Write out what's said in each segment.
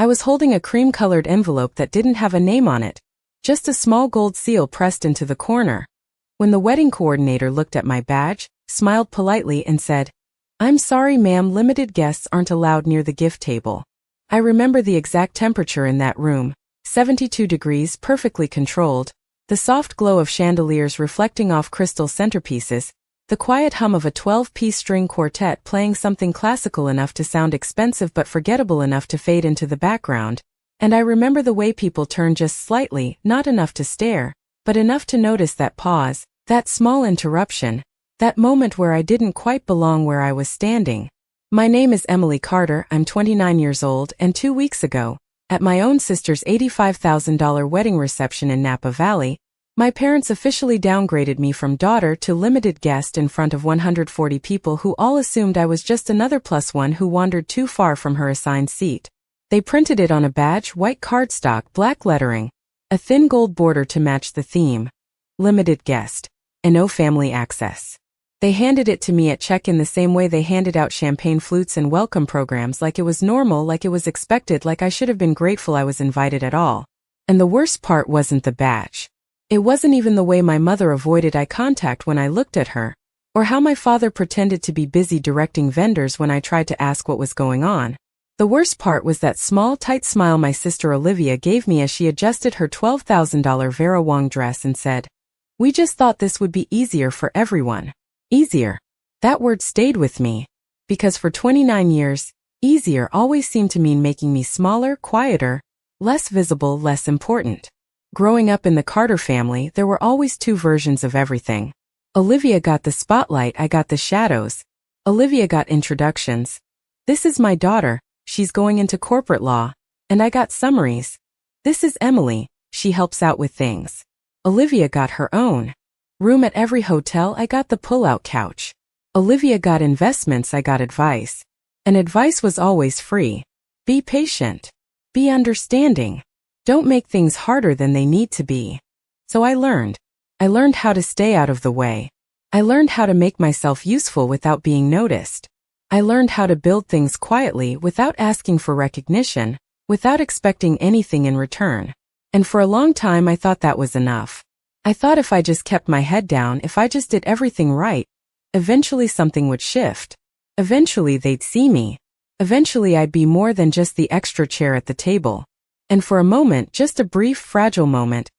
I was holding a cream-colored envelope that didn't have a name on it, just a small gold seal pressed into the corner. When the wedding coordinator looked at my badge, smiled politely and said, "I'm sorry ma'am, limited guests aren't allowed near the gift table." I remember the exact temperature in that room, 72 degrees, perfectly controlled, the soft glow of chandeliers reflecting off crystal centerpieces, the quiet hum of a 12-piece string quartet playing something classical enough to sound expensive but forgettable enough to fade into the background, and I remember the way people turned just slightly, not enough to stare, but enough to notice that pause, that small interruption, that moment where I didn't quite belong where I was standing. My name is Emily Carter, I'm 29 years old, and 2 weeks ago, at my own sister's $85,000 wedding reception in Napa Valley, my parents officially downgraded me from daughter to limited guest in front of 140 people who all assumed I was just another +1 who wandered too far from her assigned seat. They printed it on a badge, white cardstock, black lettering, a thin gold border to match the theme, limited guest, and no family access. They handed it to me at check-in the same way they handed out champagne flutes and welcome programs, like it was normal, like it was expected, like I should have been grateful I was invited at all. And the worst part wasn't the badge. It wasn't even the way my mother avoided eye contact when I looked at her, or how my father pretended to be busy directing vendors when I tried to ask what was going on. The worst part was that small, tight smile my sister Olivia gave me as she adjusted her $12,000 Vera Wang dress and said, "We just thought this would be easier for everyone." Easier. That word stayed with me, because for 29 years, easier always seemed to mean making me smaller, quieter, less visible, less important. Growing up in the Carter family, there were always two versions of everything. Olivia got the spotlight, I got the shadows. Olivia got introductions. "This is my daughter, she's going into corporate law." And I got summaries. "This is Emily, she helps out with things." Olivia got her own room at every hotel, I got the pull-out couch. Olivia got investments, I got advice. And advice was always free. Be patient. Be understanding. Don't make things harder than they need to be. So I learned. I learned how to stay out of the way. I learned how to make myself useful without being noticed. I learned how to build things quietly without asking for recognition, without expecting anything in return. And for a long time I thought that was enough. I thought if I just kept my head down, if I just did everything right, eventually something would shift. Eventually they'd see me. Eventually I'd be more than just the extra chair at the table. And for a moment, just a brief, fragile moment,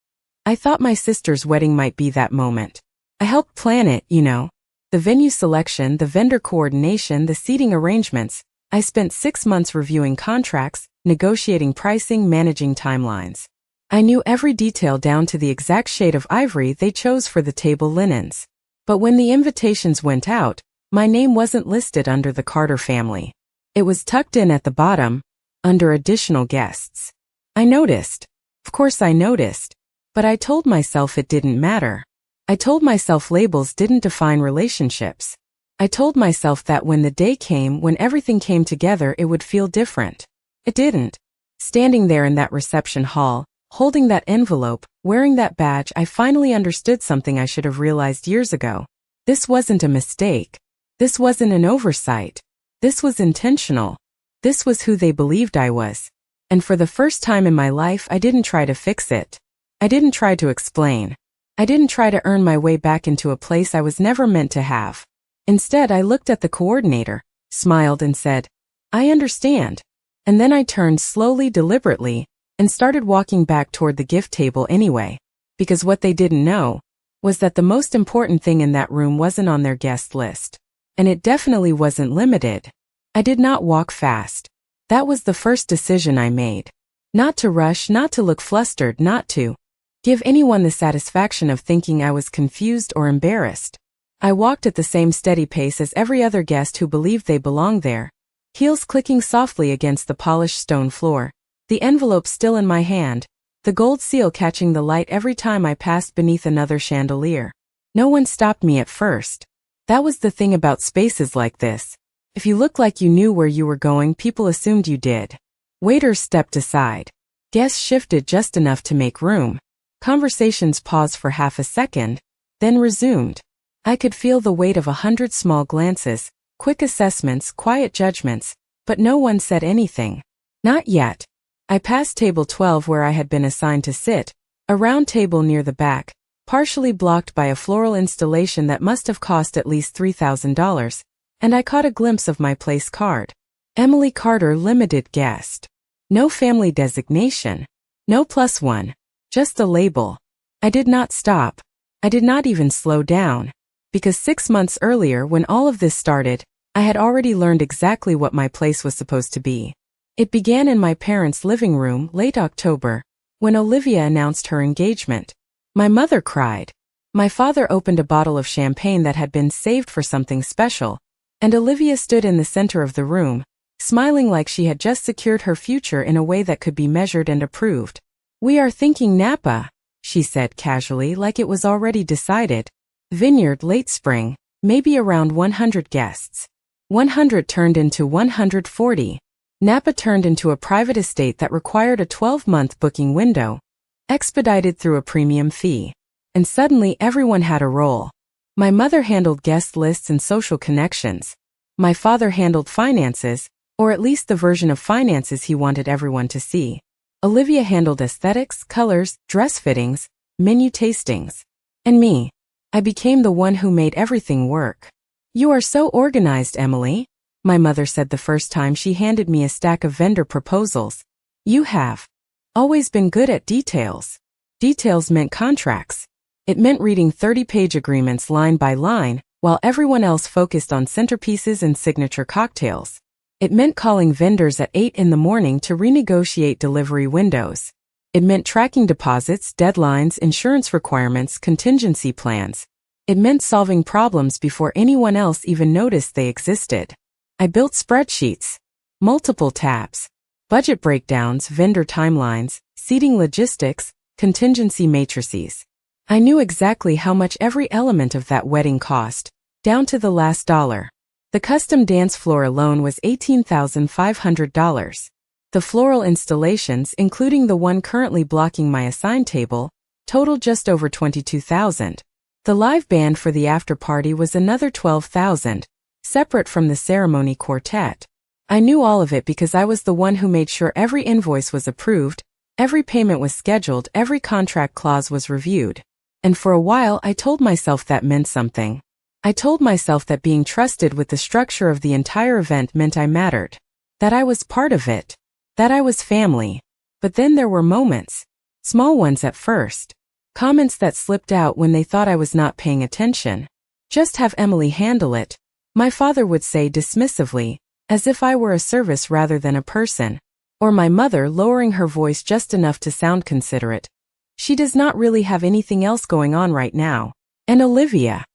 I thought my sister's wedding might be that moment. I helped plan it, you know. The venue selection, the vendor coordination, the seating arrangements. I spent 6 months reviewing contracts, negotiating pricing, managing timelines. I knew every detail down to the exact shade of ivory they chose for the table linens. But when the invitations went out, my name wasn't listed under the Carter family. It was tucked in at the bottom, under additional guests. I noticed. Of course I noticed. But I told myself it didn't matter. I told myself labels didn't define relationships. I told myself that when the day came, when everything came together, it would feel different. It didn't. Standing there in that reception hall, holding that envelope, wearing that badge, I finally understood something I should have realized years ago. This wasn't a mistake. This wasn't an oversight. This was intentional. This was who they believed I was. And for the first time in my life, I didn't try to fix it. I didn't try to explain. I didn't try to earn my way back into a place I was never meant to have. Instead, I looked at the coordinator, smiled and said, "I understand." And then I turned slowly, deliberately, and started walking back toward the gift table anyway, because what they didn't know was that the most important thing in that room wasn't on their guest list. And it definitely wasn't limited. I did not walk fast. That was the first decision I made. Not to rush, not to look flustered, not to give anyone the satisfaction of thinking I was confused or embarrassed. I walked at the same steady pace as every other guest who believed they belonged there, heels clicking softly against the polished stone floor, the envelope still in my hand, the gold seal catching the light every time I passed beneath another chandelier. No one stopped me at first. That was the thing about spaces like this. If you looked like you knew where you were going, people assumed you did. Waiters stepped aside. Guests shifted just enough to make room. Conversations paused for half a second, then resumed. I could feel the weight of 100 small glances, quick assessments, quiet judgments, but no one said anything. Not yet. I passed table 12 where I had been assigned to sit, a round table near the back, partially blocked by a floral installation that must have cost at least $3,000, and I caught a glimpse of my place card. Emily Carter, limited guest. No family designation. No +1. Just a label. I did not stop. I did not even slow down. Because 6 months earlier, when all of this started, I had already learned exactly what my place was supposed to be. It began in my parents' living room late October, when Olivia announced her engagement. My mother cried. My father opened a bottle of champagne that had been saved for something special, and Olivia stood in the center of the room, smiling like she had just secured her future in a way that could be measured and approved. "We are thinking Napa," she said casually, like it was already decided. "Vineyard, late spring, maybe around 100 guests." 100 turned into 140. Napa turned into a private estate that required a 12-month booking window, expedited through a premium fee. And suddenly everyone had a role. My mother handled guest lists and social connections. My father handled finances, or at least the version of finances he wanted everyone to see. Olivia handled aesthetics, colors, dress fittings, menu tastings. And me, I became the one who made everything work. "You are so organized, Emily," my mother said the first time she handed me a stack of vendor proposals. "You have always been good at details." Details meant contracts. It meant reading 30-page agreements line by line, while everyone else focused on centerpieces and signature cocktails. It meant calling vendors at 8 in the morning to renegotiate delivery windows. It meant tracking deposits, deadlines, insurance requirements, contingency plans. It meant solving problems before anyone else even noticed they existed. I built spreadsheets, multiple tabs, budget breakdowns, vendor timelines, seating logistics, contingency matrices. I knew exactly how much every element of that wedding cost, down to the last dollar. The custom dance floor alone was $18,500. The floral installations, including the one currently blocking my assigned table, totaled just over $22,000. The live band for the after party was another $12,000, separate from the ceremony quartet. I knew all of it because I was the one who made sure every invoice was approved, every payment was scheduled, every contract clause was reviewed. And for a while I told myself that meant something. I told myself that being trusted with the structure of the entire event meant I mattered. That I was part of it. That I was family. But then there were moments. Small ones at first. Comments that slipped out when they thought I was not paying attention. "Just have Emily handle it," my father would say dismissively, as if I were a service rather than a person. Or my mother lowering her voice just enough to sound considerate. "She does not really have anything else going on right now." And Olivia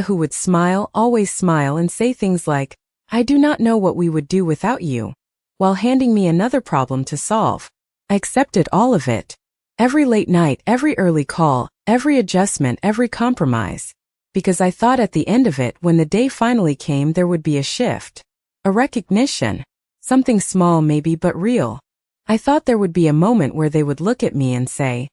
who would smile, always smile, and say things like, "I do not know what we would do without you," while handing me another problem to solve. I accepted all of it. Every late night, every early call, every adjustment, every compromise. Because I thought at the end of it, when the day finally came, there would be a shift. A recognition. Something small maybe, but real. I thought there would be a moment where they would look at me and say,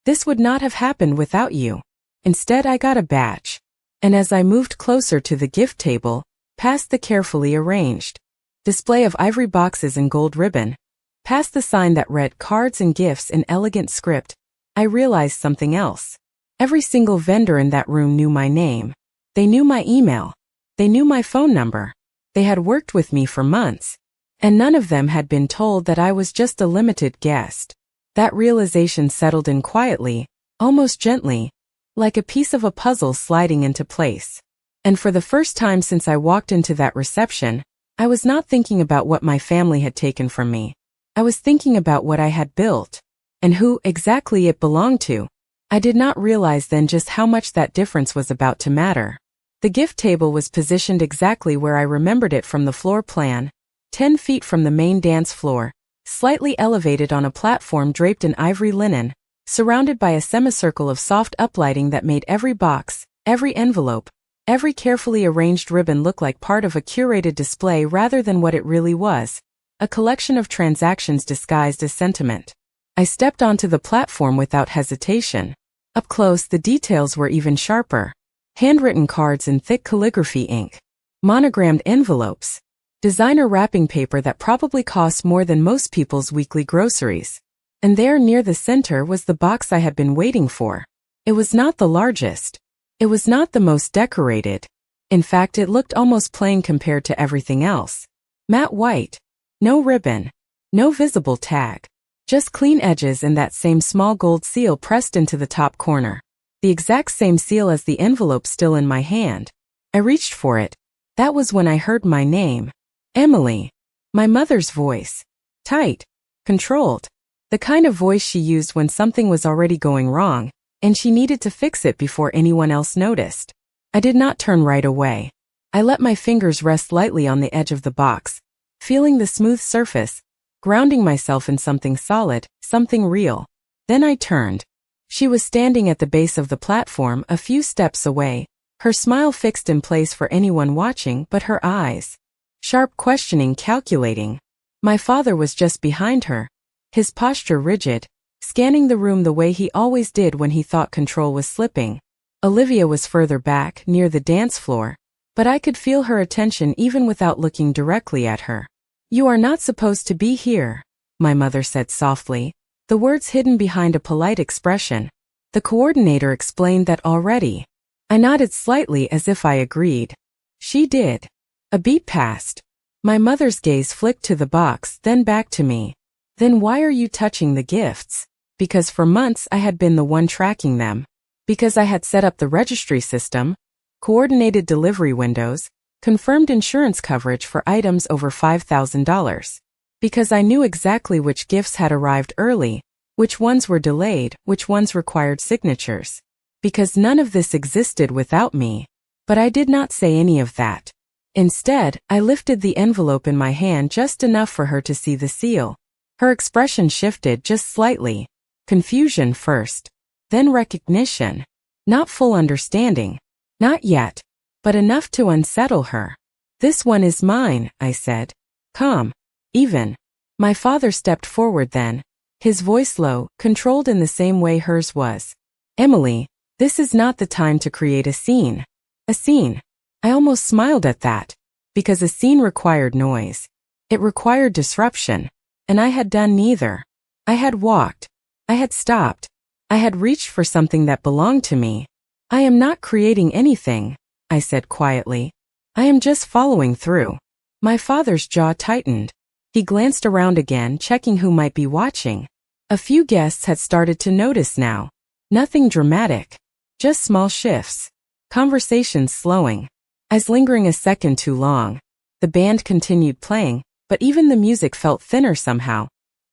"This would not have happened without you." Instead, I got a badge. And as I moved closer to the gift table, past the carefully arranged display of ivory boxes and gold ribbon, past the sign that read "Cards and Gifts" in elegant script, I realized something else. Every single vendor in that room knew my name. They knew my email. They knew my phone number. They had worked with me for months. And none of them had been told that I was just a limited guest. That realization settled in quietly, almost gently, like a piece of a puzzle sliding into place. And for the first time since I walked into that reception, I was not thinking about what my family had taken from me. I was thinking about what I had built, and who exactly it belonged to. I did not realize then just how much that difference was about to matter. The gift table was positioned exactly where I remembered it from the floor plan, 10 feet from the main dance floor, slightly elevated on a platform draped in ivory linen, surrounded by a semicircle of soft uplighting that made every box, every envelope, every carefully arranged ribbon look like part of a curated display rather than what it really was, a collection of transactions disguised as sentiment. I stepped onto the platform without hesitation. Up close, the details were even sharper. Handwritten cards in thick calligraphy ink. Monogrammed envelopes. Designer wrapping paper that probably cost more than most people's weekly groceries. And there near the center was the box I had been waiting for. It was not the largest. It was not the most decorated. In fact, it looked almost plain compared to everything else. Matte white. No ribbon. No visible tag. Just clean edges and that same small gold seal pressed into the top corner. The exact same seal as the envelope still in my hand. I reached for it. That was when I heard my name. Emily. My mother's voice. Tight. Controlled. The kind of voice she used when something was already going wrong, and she needed to fix it before anyone else noticed. I did not turn right away. I let my fingers rest lightly on the edge of the box, feeling the smooth surface, grounding myself in something solid, something real. Then I turned. She was standing at the base of the platform a few steps away, her smile fixed in place for anyone watching but her eyes. Sharp, questioning, calculating. My father was just behind her, his posture rigid, scanning the room the way he always did when he thought control was slipping. Olivia was further back, near the dance floor, but I could feel her attention even without looking directly at her. "You are not supposed to be here," my mother said softly, the words hidden behind a polite expression. The coordinator explained that already. I nodded slightly as if I agreed. She did. A beat passed. My mother's gaze flicked to the box, then back to me. "Then why are you touching the gifts?" Because for months I had been the one tracking them. Because I had set up the registry system, coordinated delivery windows, confirmed insurance coverage for items over $5,000. Because I knew exactly which gifts had arrived early, which ones were delayed, which ones required signatures. Because none of this existed without me. But I did not say any of that. Instead, I lifted the envelope in my hand just enough for her to see the seal. Her expression shifted just slightly. Confusion first. Then recognition. Not full understanding. Not yet. But enough to unsettle her. "This one is mine," I said. "Calm. Even." My father stepped forward then, his voice low, controlled in the same way hers was. "Emily, this is not the time to create a scene." A scene. I almost smiled at that. Because a scene required noise. It required disruption. And I had done neither. I had walked. I had stopped. I had reached for something that belonged to me. "I am not creating anything," I said quietly. "I am just following through." My father's jaw tightened. He glanced around again, checking who might be watching. A few guests had started to notice now. Nothing dramatic. Just small shifts. Conversations slowing. Eyes lingering a second too long. The band continued playing, but even the music felt thinner somehow,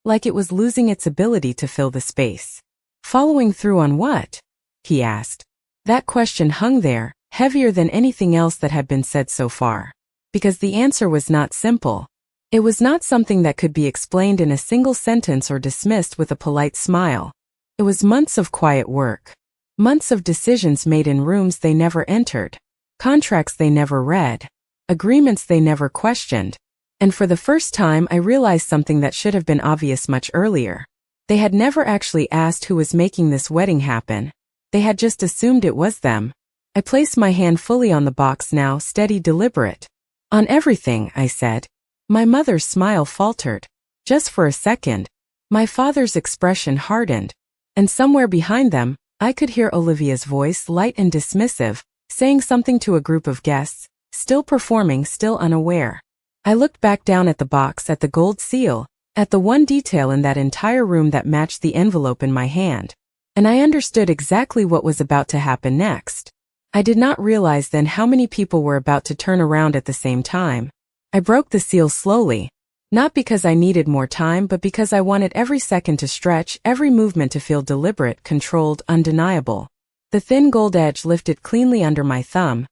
like it was losing its ability to fill the space. "Following through on what?" he asked. That question hung there, heavier than anything else that had been said so far. Because the answer was not simple. It was not something that could be explained in a single sentence or dismissed with a polite smile. It was months of quiet work. Months of decisions made in rooms they never entered. Contracts they never read. Agreements they never questioned. And for the first time I realized something that should have been obvious much earlier. They had never actually asked who was making this wedding happen. They had just assumed it was them. I placed my hand fully on the box now, steady, deliberate. "On everything," I said. My mother's smile faltered. Just for a second. My father's expression hardened. And somewhere behind them, I could hear Olivia's voice, light and dismissive, saying something to a group of guests, still performing, still unaware. I looked back down at the box, at the gold seal, at the one detail in that entire room that matched the envelope in my hand. And I understood exactly what was about to happen next. I did not realize then how many people were about to turn around at the same time. I broke the seal slowly. Not because I needed more time, but because I wanted every second to stretch, every movement to feel deliberate, controlled, undeniable. The thin gold edge lifted cleanly under my thumb,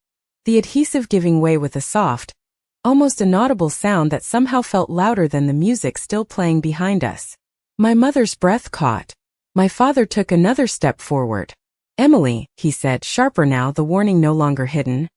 the adhesive giving way with a soft, almost inaudible sound that somehow felt louder than the music still playing behind us. My mother's breath caught. My father took another step forward. "Emily," he said, sharper now, the warning no longer hidden.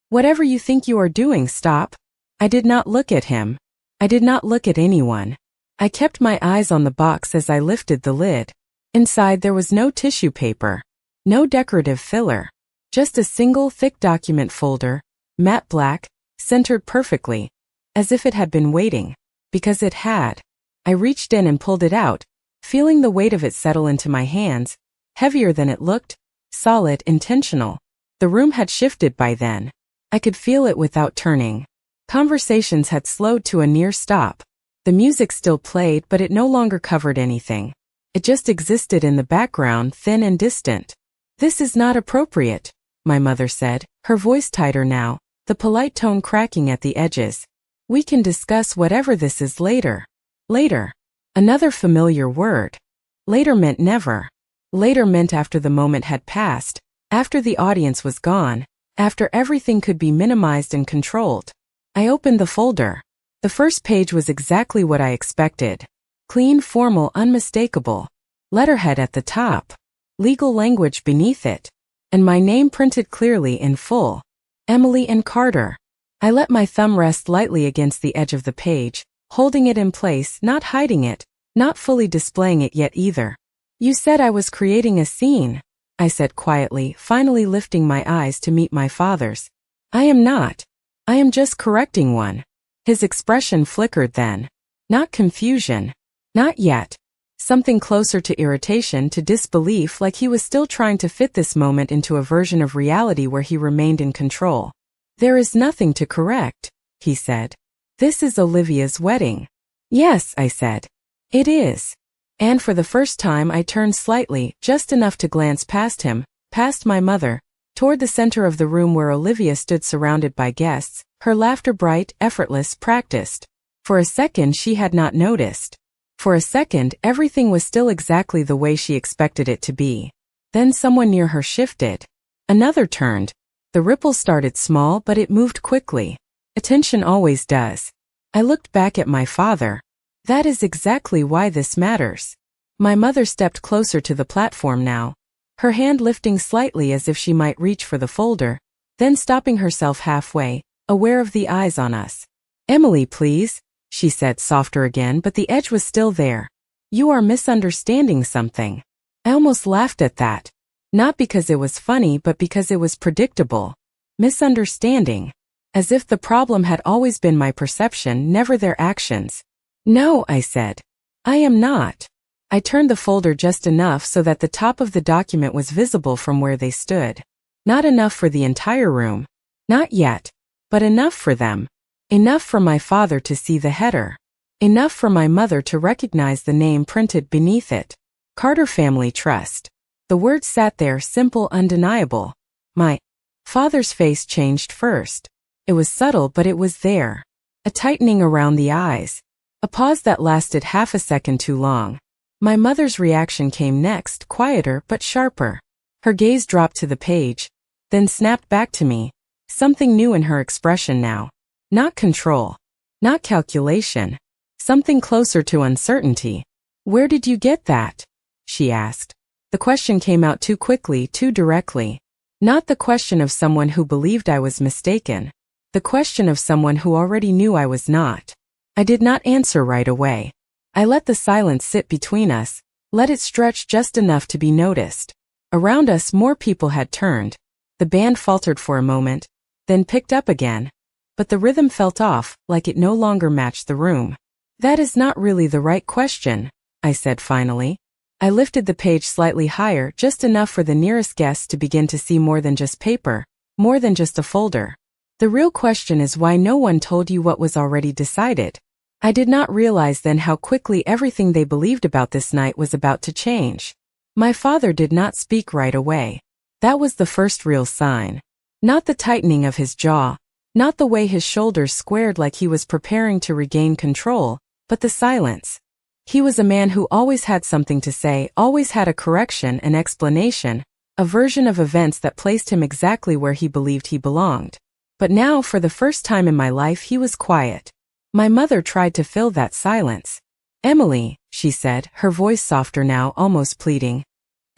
"Whatever you think you are doing, stop." I did not look at him. I did not look at anyone. I kept my eyes on the box as I lifted the lid. Inside there was no tissue paper. No decorative filler. Just a single thick document folder, matte black, centered perfectly. as if it had been waiting. Because it had. I reached in and pulled it out, feeling the weight of it settle into my hands, heavier than it looked, solid, intentional. The room had shifted by then. I could feel it without turning. Conversations had slowed to a near stop. The music still played, but it no longer covered anything. It just existed in the background, thin and distant. "This is not appropriate," my mother said, her voice tighter now, the polite tone cracking at the edges. "We can discuss whatever this is later." Later. Another familiar word. Later meant never. Later meant after the moment had passed, after the audience was gone, after everything could be minimized and controlled. I opened the folder. The first page was exactly what I expected. Clean, formal, unmistakable. Letterhead at the top. Legal language beneath it. And my name printed clearly in full. Emily and Carter. I let my thumb rest lightly against the edge of the page, holding it in place, not hiding it, not fully displaying it yet either. "You said I was creating a scene," I said quietly, finally lifting my eyes to meet my father's. "I am not. I am just correcting one." His expression flickered then. Not confusion. Not yet. Something closer to irritation, to disbelief, like he was still trying to fit this moment into a version of reality where he remained in control. "There is nothing to correct," he said. "This is Olivia's wedding." "Yes," I said. "It is." And for the first time I turned slightly, just enough to glance past him, past my mother, toward the center of the room where Olivia stood surrounded by guests, her laughter bright, effortless, practiced. For a second she had not noticed. For a second everything was still exactly the way she expected it to be. Then someone near her shifted. Another turned. The ripple started small, but it moved quickly. Attention always does. I looked back at my father. That is exactly why this matters. My mother stepped closer to the platform now, her hand lifting slightly as if she might reach for the folder, then stopping herself halfway, aware of the eyes on us. "Emily, please," she said, softer again, but the edge was still there. "You are misunderstanding something." I almost laughed at that. Not because it was funny, but because it was predictable. Misunderstanding. As if the problem had always been my perception, never their actions. "No," I said. "I am not." I turned the folder just enough so that the top of the document was visible from where they stood. Not enough for the entire room. Not yet. But enough for them. Enough for my father to see the header. Enough for my mother to recognize the name printed beneath it. Carter Family Trust. The word sat there, simple, undeniable. My father's face changed first. It was subtle, but it was there. A tightening around the eyes. A pause that lasted half a second too long. My mother's reaction came next, quieter but sharper. Her gaze dropped to the page, then snapped back to me. Something new in her expression now. Not control. Not calculation. Something closer to uncertainty. "Where did you get that?" she asked. The question came out too quickly, too directly. Not the question of someone who believed I was mistaken. The question of someone who already knew I was not. I did not answer right away. I let the silence sit between us, let it stretch just enough to be noticed. Around us more people had turned. The band faltered for a moment, then picked up again. But the rhythm felt off, like it no longer matched the room. "That is not really the right question," I said finally. I lifted the page slightly higher, just enough for the nearest guest to begin to see more than just paper, more than just a folder. "The real question is why no one told you what was already decided." I did not realize then how quickly everything they believed about this night was about to change. My father did not speak right away. That was the first real sign. Not the tightening of his jaw, not the way his shoulders squared like he was preparing to regain control, but the silence. He was a man who always had something to say, always had a correction, an explanation, a version of events that placed him exactly where he believed he belonged. But now, for the first time in my life, he was quiet. My mother tried to fill that silence. "Emily," she said, her voice softer now, almost pleading.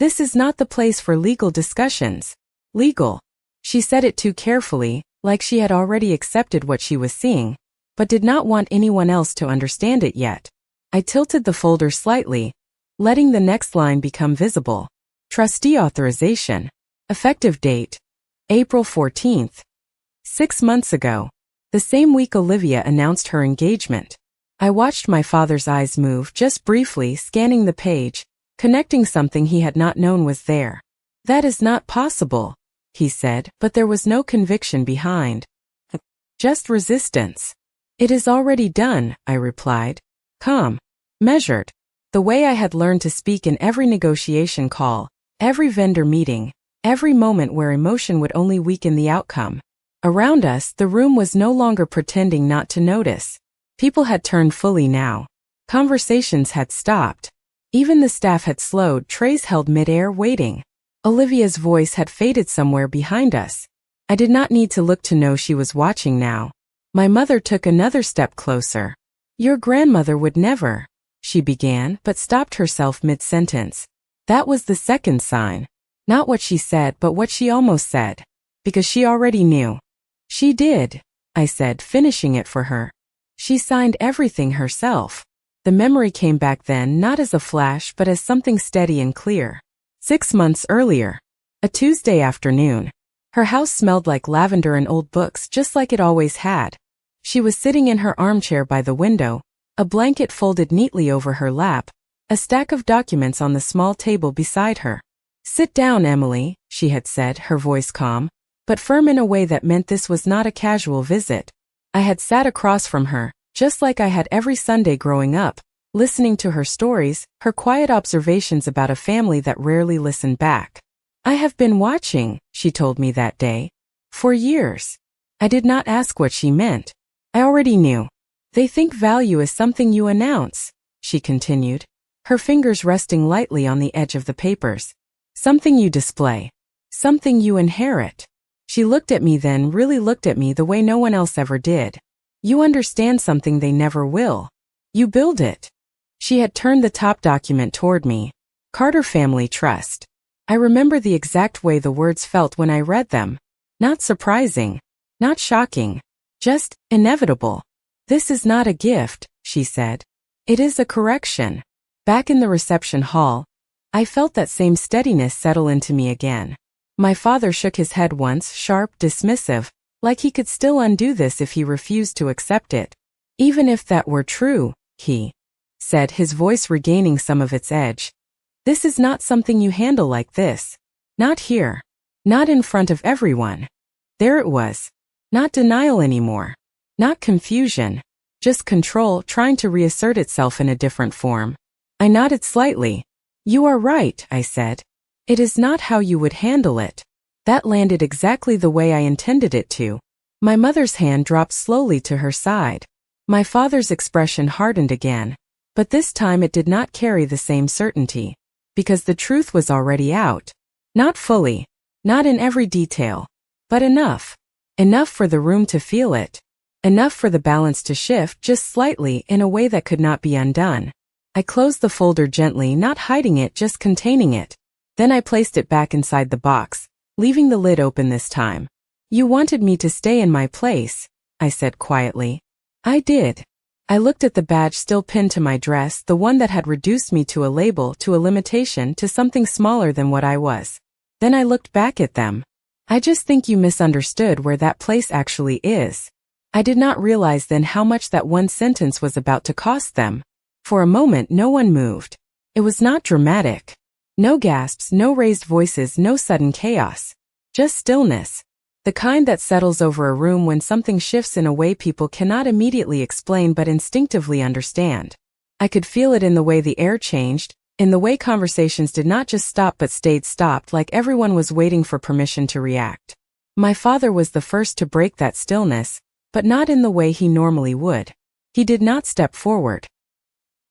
"This is not the place for legal discussions." Legal. She said it too carefully, like she had already accepted what she was seeing, but did not want anyone else to understand it yet. I tilted the folder slightly, letting the next line become visible. Trustee authorization. Effective date. April 14th. 6 months ago. The same week Olivia announced her engagement. I watched my father's eyes move just briefly, scanning the page, connecting something he had not known was there. That is not possible, he said, but there was no conviction behind. Just resistance. It is already done, I replied. Calm. Measured. The way I had learned to speak in every negotiation call, every vendor meeting, every moment where emotion would only weaken the outcome. Around us, the room was no longer pretending not to notice. People had turned fully now. Conversations had stopped. Even the staff had slowed, trays held midair waiting. Olivia's voice had faded somewhere behind us. I did not need to look to know she was watching now. My mother took another step closer. Your grandmother would never, she began, but stopped herself mid-sentence. That was the second sign. Not what she said, but what she almost said. Because she already knew. She did, I said, finishing it for her. She signed everything herself. The memory came back then, not as a flash, but as something steady and clear. 6 months earlier. A Tuesday afternoon. Her house smelled like lavender and old books, just like it always had. She was sitting in her armchair by the window, a blanket folded neatly over her lap, a stack of documents on the small table beside her. Sit down, Emily, she had said, her voice calm, but firm in a way that meant this was not a casual visit. I had sat across from her, just like I had every Sunday growing up, listening to her stories, her quiet observations about a family that rarely listened back. I have been watching, she told me that day. For years. I did not ask what she meant. I already knew. They think value is something you announce, she continued, her fingers resting lightly on the edge of the papers. Something you display. Something you inherit. She looked at me then, really looked at me the way no one else ever did. You understand something they never will. You build it. She had turned the top document toward me. Carter Family Trust. I remember the exact way the words felt when I read them. Not surprising. Not shocking. Just inevitable. This is not a gift, she said. It is a correction. Back in the reception hall, I felt that same steadiness settle into me again. My father shook his head once, sharp, dismissive, like he could still undo this if he refused to accept it. Even if that were true, he said, his voice regaining some of its edge. This is not something you handle like this. Not here. Not in front of everyone. There it was. Not denial anymore. Not confusion. Just control trying to reassert itself in a different form. I nodded slightly. You are right, I said. It is not how you would handle it. That landed exactly the way I intended it to. My mother's hand dropped slowly to her side. My father's expression hardened again, but this time it did not carry the same certainty. Because the truth was already out. Not fully. Not in every detail. But enough. Enough for the room to feel it. Enough for the balance to shift just slightly in a way that could not be undone. I closed the folder gently, not hiding it, just containing it. Then I placed it back inside the box, leaving the lid open this time. You wanted me to stay in my place, I said quietly. I did. I looked at the badge still pinned to my dress, the one that had reduced me to a label, to a limitation, to something smaller than what I was. Then I looked back at them. I just think you misunderstood where that place actually is. I did not realize then how much that one sentence was about to cost them. For a moment no one moved. It was not dramatic. No gasps, no raised voices, no sudden chaos. Just stillness. The kind that settles over a room when something shifts in a way people cannot immediately explain but instinctively understand. I could feel it in the way the air changed, in the way conversations did not just stop but stayed stopped, like everyone was waiting for permission to react. My father was the first to break that stillness, but not in the way he normally would. He did not step forward.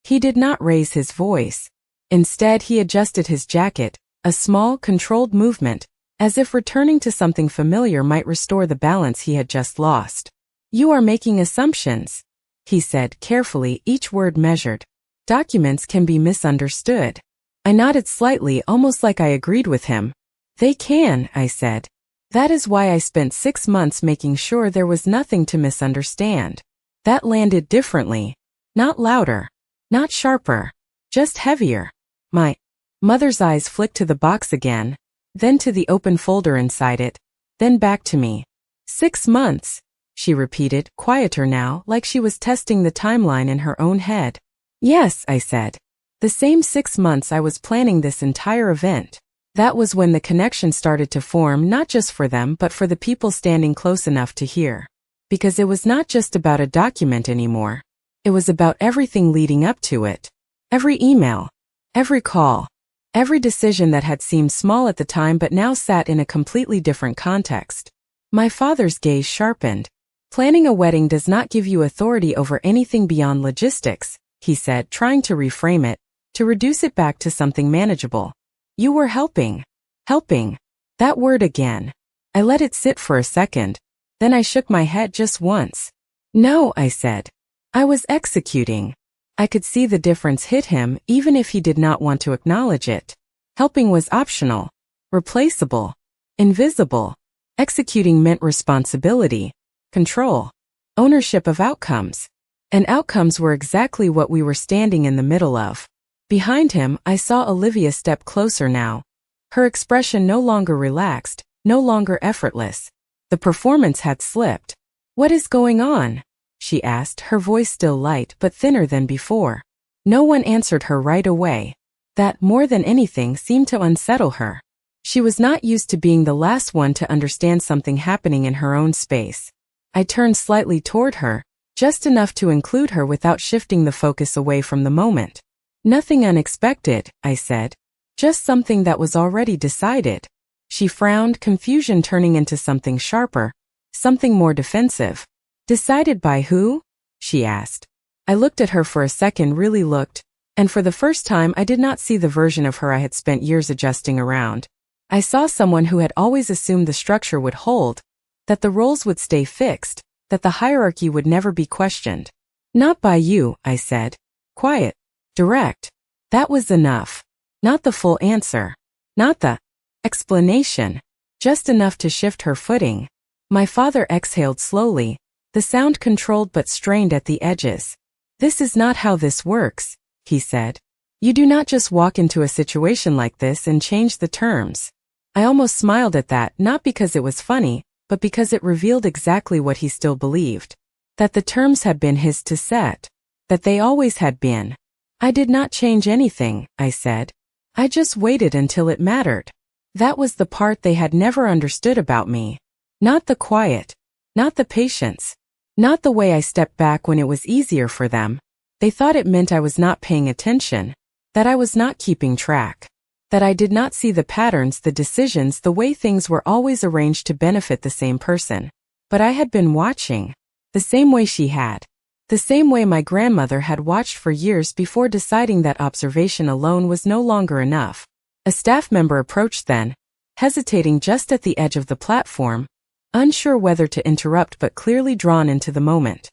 He did not raise his voice. Instead, he adjusted his jacket, a small, controlled movement, as if returning to something familiar might restore the balance he had just lost. You are making assumptions, he said carefully, each word measured. Documents can be misunderstood. I nodded slightly, almost like I agreed with him. They can, I said. That is why I spent 6 months making sure there was nothing to misunderstand. That landed differently. Not louder. Not sharper. Just heavier. My mother's eyes flicked to the box again, then to the open folder inside it, then back to me. 6 months. she repeated, quieter now, like she was testing the timeline in her own head. Yes, I said. The same 6 months I was planning this entire event. That was when the connection started to form, not just for them but for the people standing close enough to hear. Because it was not just about a document anymore. It was about everything leading up to it. Every email, every call, every decision that had seemed small at the time but now sat in a completely different context. My father's gaze sharpened. Planning a wedding does not give you authority over anything beyond logistics, he said, trying to reframe it, to reduce it back to something manageable. You were helping. Helping. That word again. I let it sit for a second. Then I shook my head just once. No, I said. I was executing. I could see the difference hit him even if he did not want to acknowledge it. Helping was optional, replaceable, invisible. Executing meant responsibility, control, ownership of outcomes. And outcomes were exactly what we were standing in the middle of. Behind him, I saw Olivia step closer now. Her expression no longer relaxed, no longer effortless. The performance had slipped. What is going on? She asked, her voice still light but thinner than before. No one answered her right away. That, more than anything, seemed to unsettle her. She was not used to being the last one to understand something happening in her own space. I turned slightly toward her, just enough to include her without shifting the focus away from the moment. Nothing unexpected, I said. Just something that was already decided. She frowned, confusion turning into something sharper, something more defensive. Decided by who? She asked. I looked at her for a second, really looked, and for the first time I did not see the version of her I had spent years adjusting around. I saw someone who had always assumed the structure would hold, that the roles would stay fixed, that the hierarchy would never be questioned. Not by you, I said. Quiet. Direct. That was enough. Not the full answer. Not the explanation. Just enough to shift her footing. My father exhaled slowly, the sound controlled but strained at the edges. This is not how this works, he said. You do not just walk into a situation like this and change the terms. I almost smiled at that, not because it was funny, but because it revealed exactly what he still believed. That the terms had been his to set. That they always had been. I did not change anything, I said. I just waited until it mattered. That was the part they had never understood about me. Not the quiet. Not the patience. Not the way I stepped back when it was easier for them. They thought it meant I was not paying attention. That I was not keeping track. That I did not see the patterns, the decisions, the way things were always arranged to benefit the same person. But I had been watching. The same way she had. The same way my grandmother had watched for years before deciding that observation alone was no longer enough. A staff member approached then, hesitating just at the edge of the platform, unsure whether to interrupt but clearly drawn into the moment.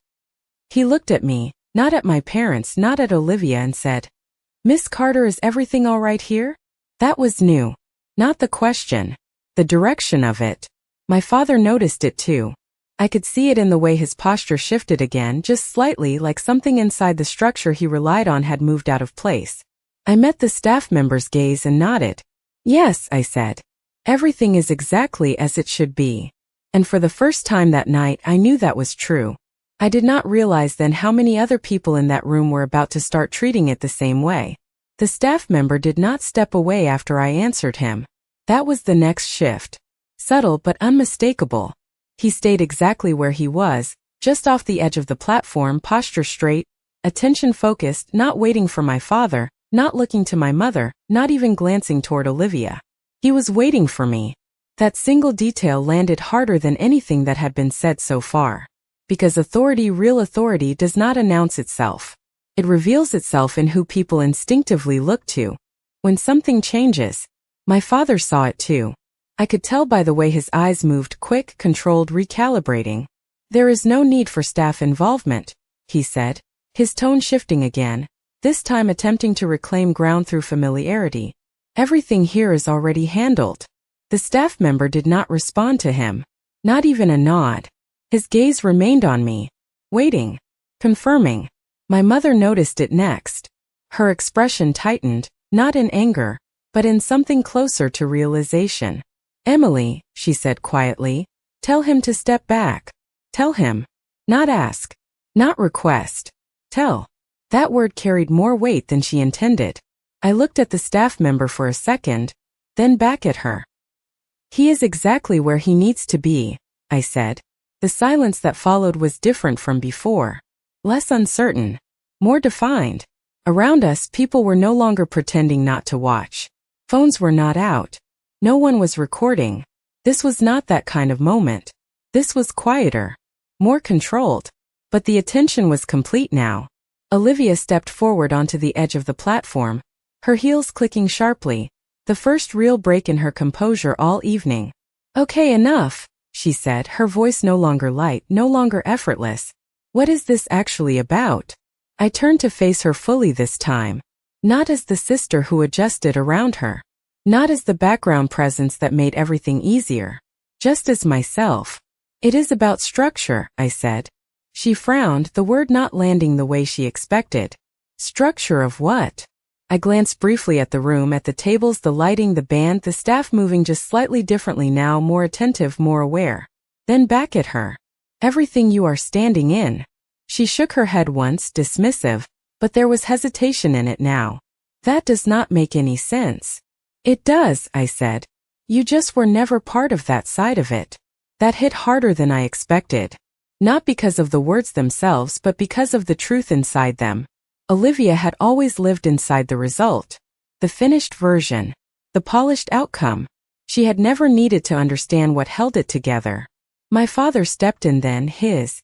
He looked at me, not at my parents, not at Olivia, and said, "Miss Carter, is everything all right here?" That was new. Not the question. The direction of it. My father noticed it too. I could see it in the way his posture shifted again, just slightly, like something inside the structure he relied on had moved out of place. I met the staff member's gaze and nodded. Yes, I said. Everything is exactly as it should be. And for the first time that night, I knew that was true. I did not realize then how many other people in that room were about to start treating it the same way. The staff member did not step away after I answered him. That was the next shift. Subtle but unmistakable. He stayed exactly where he was, just off the edge of the platform, posture straight, attention focused, not waiting for my father, not looking to my mother, not even glancing toward Olivia. He was waiting for me. That single detail landed harder than anything that had been said so far. Because authority, real authority, does not announce itself. It reveals itself in who people instinctively look to. When something changes, my father saw it too. I could tell by the way his eyes moved, quick, controlled, recalibrating. There is no need for staff involvement, he said, his tone shifting again, this time attempting to reclaim ground through familiarity. Everything here is already handled. The staff member did not respond to him. Not even a nod. His gaze remained on me. Waiting. Confirming. My mother noticed it next. Her expression tightened, not in anger, but in something closer to realization. "Emily," she said quietly, "tell him to step back." Tell him. Not ask. Not request. Tell. That word carried more weight than she intended. I looked at the staff member for a second, then back at her. He is exactly where he needs to be, I said. The silence that followed was different from before. Less uncertain. More defined. Around us, people were no longer pretending not to watch. Phones were not out. No one was recording. This was not that kind of moment. This was quieter. More controlled. But the attention was complete now. Olivia stepped forward onto the edge of the platform, her heels clicking sharply, the first real break in her composure all evening. Okay, enough, she said, her voice no longer light, no longer effortless. What is this actually about? I turned to face her fully this time. Not as the sister who adjusted around her. Not as the background presence that made everything easier. Just as myself. It is about structure, I said. She frowned, the word not landing the way she expected. Structure of what? I glanced briefly at the room, at the tables, the lighting, the band, the staff moving just slightly differently now, more attentive, more aware. Then back at her. Everything you are standing in. She shook her head once, dismissive, but there was hesitation in it now. That does not make any sense. It does, I said. You just were never part of that side of it. That hit harder than I expected. Not because of the words themselves, but because of the truth inside them. Olivia had always lived inside the result. The finished version. The polished outcome. She had never needed to understand what held it together. My father stepped in then, his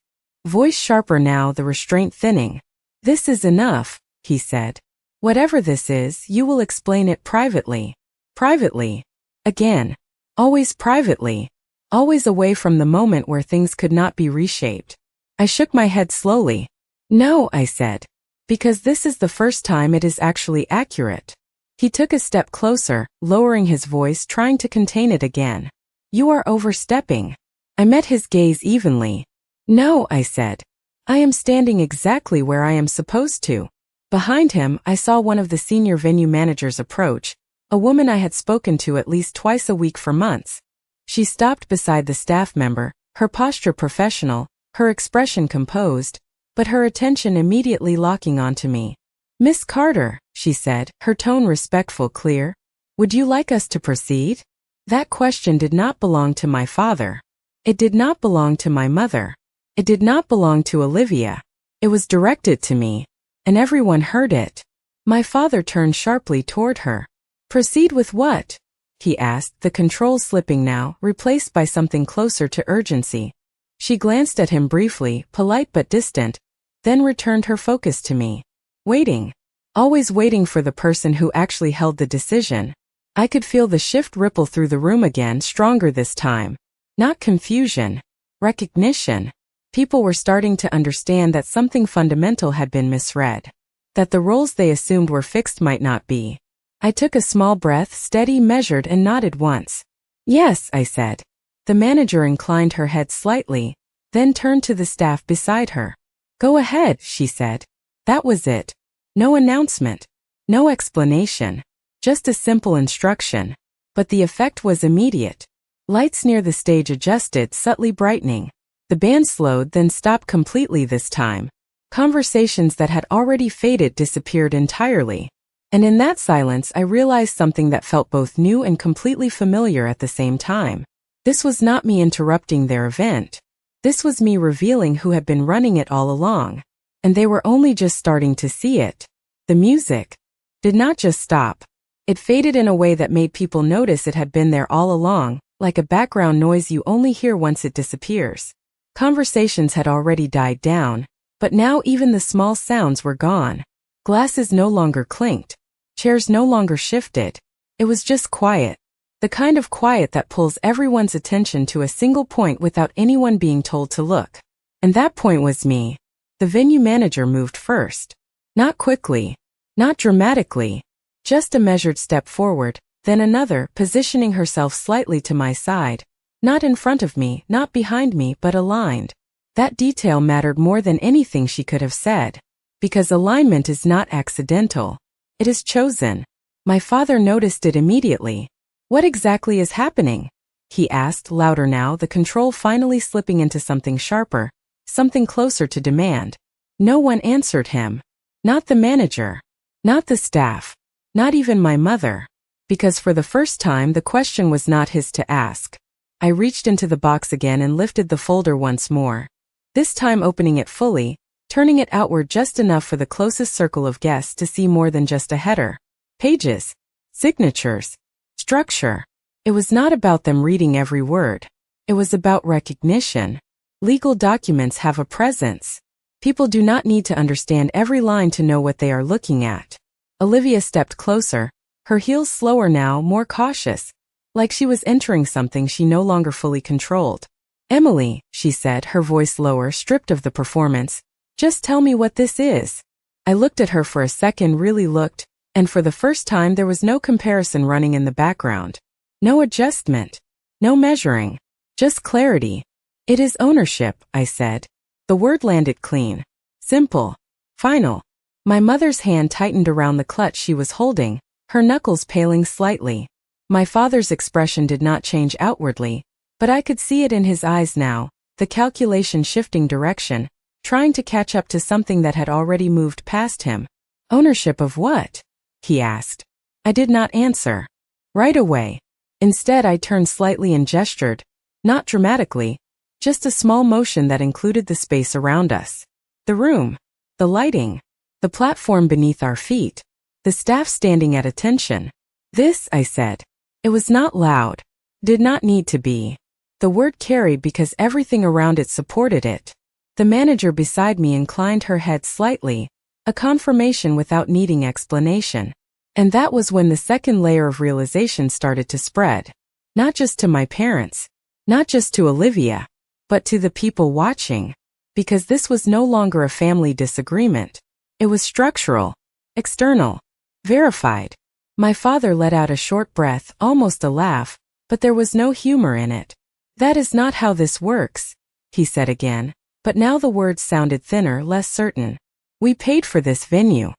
voice sharper now, the restraint thinning. This is enough, he said. Whatever this is, you will explain it privately. Privately. Again. Always privately. Always away from the moment where things could not be reshaped. I shook my head slowly. No, I said. Because this is the first time it is actually accurate. He took a step closer, lowering his voice, trying to contain it again. You are overstepping. I met his gaze evenly. No, I said. I am standing exactly where I am supposed to. Behind him, I saw one of the senior venue managers approach, a woman I had spoken to at least twice a week for months. She stopped beside the staff member, her posture professional, her expression composed, but her attention immediately locking onto me. Miss Carter, she said, her tone respectful, clear. Would you like us to proceed? That question did not belong to my father. It did not belong to my mother. It did not belong to Olivia. It was directed to me, and everyone heard it. My father turned sharply toward her. Proceed with what? He asked, the control slipping now, replaced by something closer to urgency. She glanced at him briefly, polite but distant, then returned her focus to me. Waiting. Always waiting for the person who actually held the decision. I could feel the shift ripple through the room again, stronger this time. Not confusion. Recognition. People were starting to understand that something fundamental had been misread. That the roles they assumed were fixed might not be. I took a small breath, steady, measured, and nodded once. Yes, I said. The manager inclined her head slightly, then turned to the staff beside her. Go ahead, she said. That was it. No announcement. No explanation. Just a simple instruction. But the effect was immediate. Lights near the stage adjusted, subtly brightening. The band slowed, then stopped completely this time. Conversations that had already faded disappeared entirely. And in that silence I realized something that felt both new and completely familiar at the same time. This was not me interrupting their event. This was me revealing who had been running it all along. And they were only just starting to see it. The music did not just stop. It faded in a way that made people notice it had been there all along, like a background noise you only hear once it disappears. Conversations had already died down, but now even the small sounds were gone. Glasses no longer clinked. Chairs no longer shifted. It was just quiet. The kind of quiet that pulls everyone's attention to a single point without anyone being told to look. And that point was me. The venue manager moved first. Not quickly. Not dramatically. Just a measured step forward, then another, positioning herself slightly to my side. Not in front of me, not behind me, but aligned. That detail mattered more than anything she could have said. Because alignment is not accidental. It is chosen. My father noticed it immediately. What exactly is happening? he asked, louder now, the control finally slipping into something sharper, something closer to demand. No one answered him. Not the manager. Not the staff. Not even my mother. Because for the first time the question was not his to ask. I reached into the box again and lifted the folder once more. This time opening it fully, turning it outward just enough for the closest circle of guests to see more than just a header. Pages. Signatures. Structure. It was not about them reading every word. It was about recognition. Legal documents have a presence. People do not need to understand every line to know what they are looking at. Olivia stepped closer, her heels slower now, more cautious, like she was entering something she no longer fully controlled. Emily, she said, her voice lower, stripped of the performance, just tell me what this is. I looked at her for a second, really looked, and for the first time there was no comparison running in the background. No adjustment. No measuring. Just clarity. It is ownership, I said. The word landed clean. Simple. Final. My mother's hand tightened around the clutch she was holding, her knuckles paling slightly. My father's expression did not change outwardly, but I could see it in his eyes now, the calculation shifting direction, trying to catch up to something that had already moved past him. Ownership of what? He asked. I did not answer. Right away. Instead, I turned slightly and gestured, not dramatically, just a small motion that included the space around us. The room. The lighting. The platform beneath our feet. The staff standing at attention. This, I said. It was not loud. Did not need to be. The word carried because everything around it supported it. The manager beside me inclined her head slightly, a confirmation without needing explanation. And that was when the second layer of realization started to spread. Not just to my parents. Not just to Olivia. But to the people watching. Because this was no longer a family disagreement. It was structural. External. Verified. My father let out a short breath, almost a laugh, but there was no humor in it. That is not how this works, he said again, but now the words sounded thinner, less certain. We paid for this venue.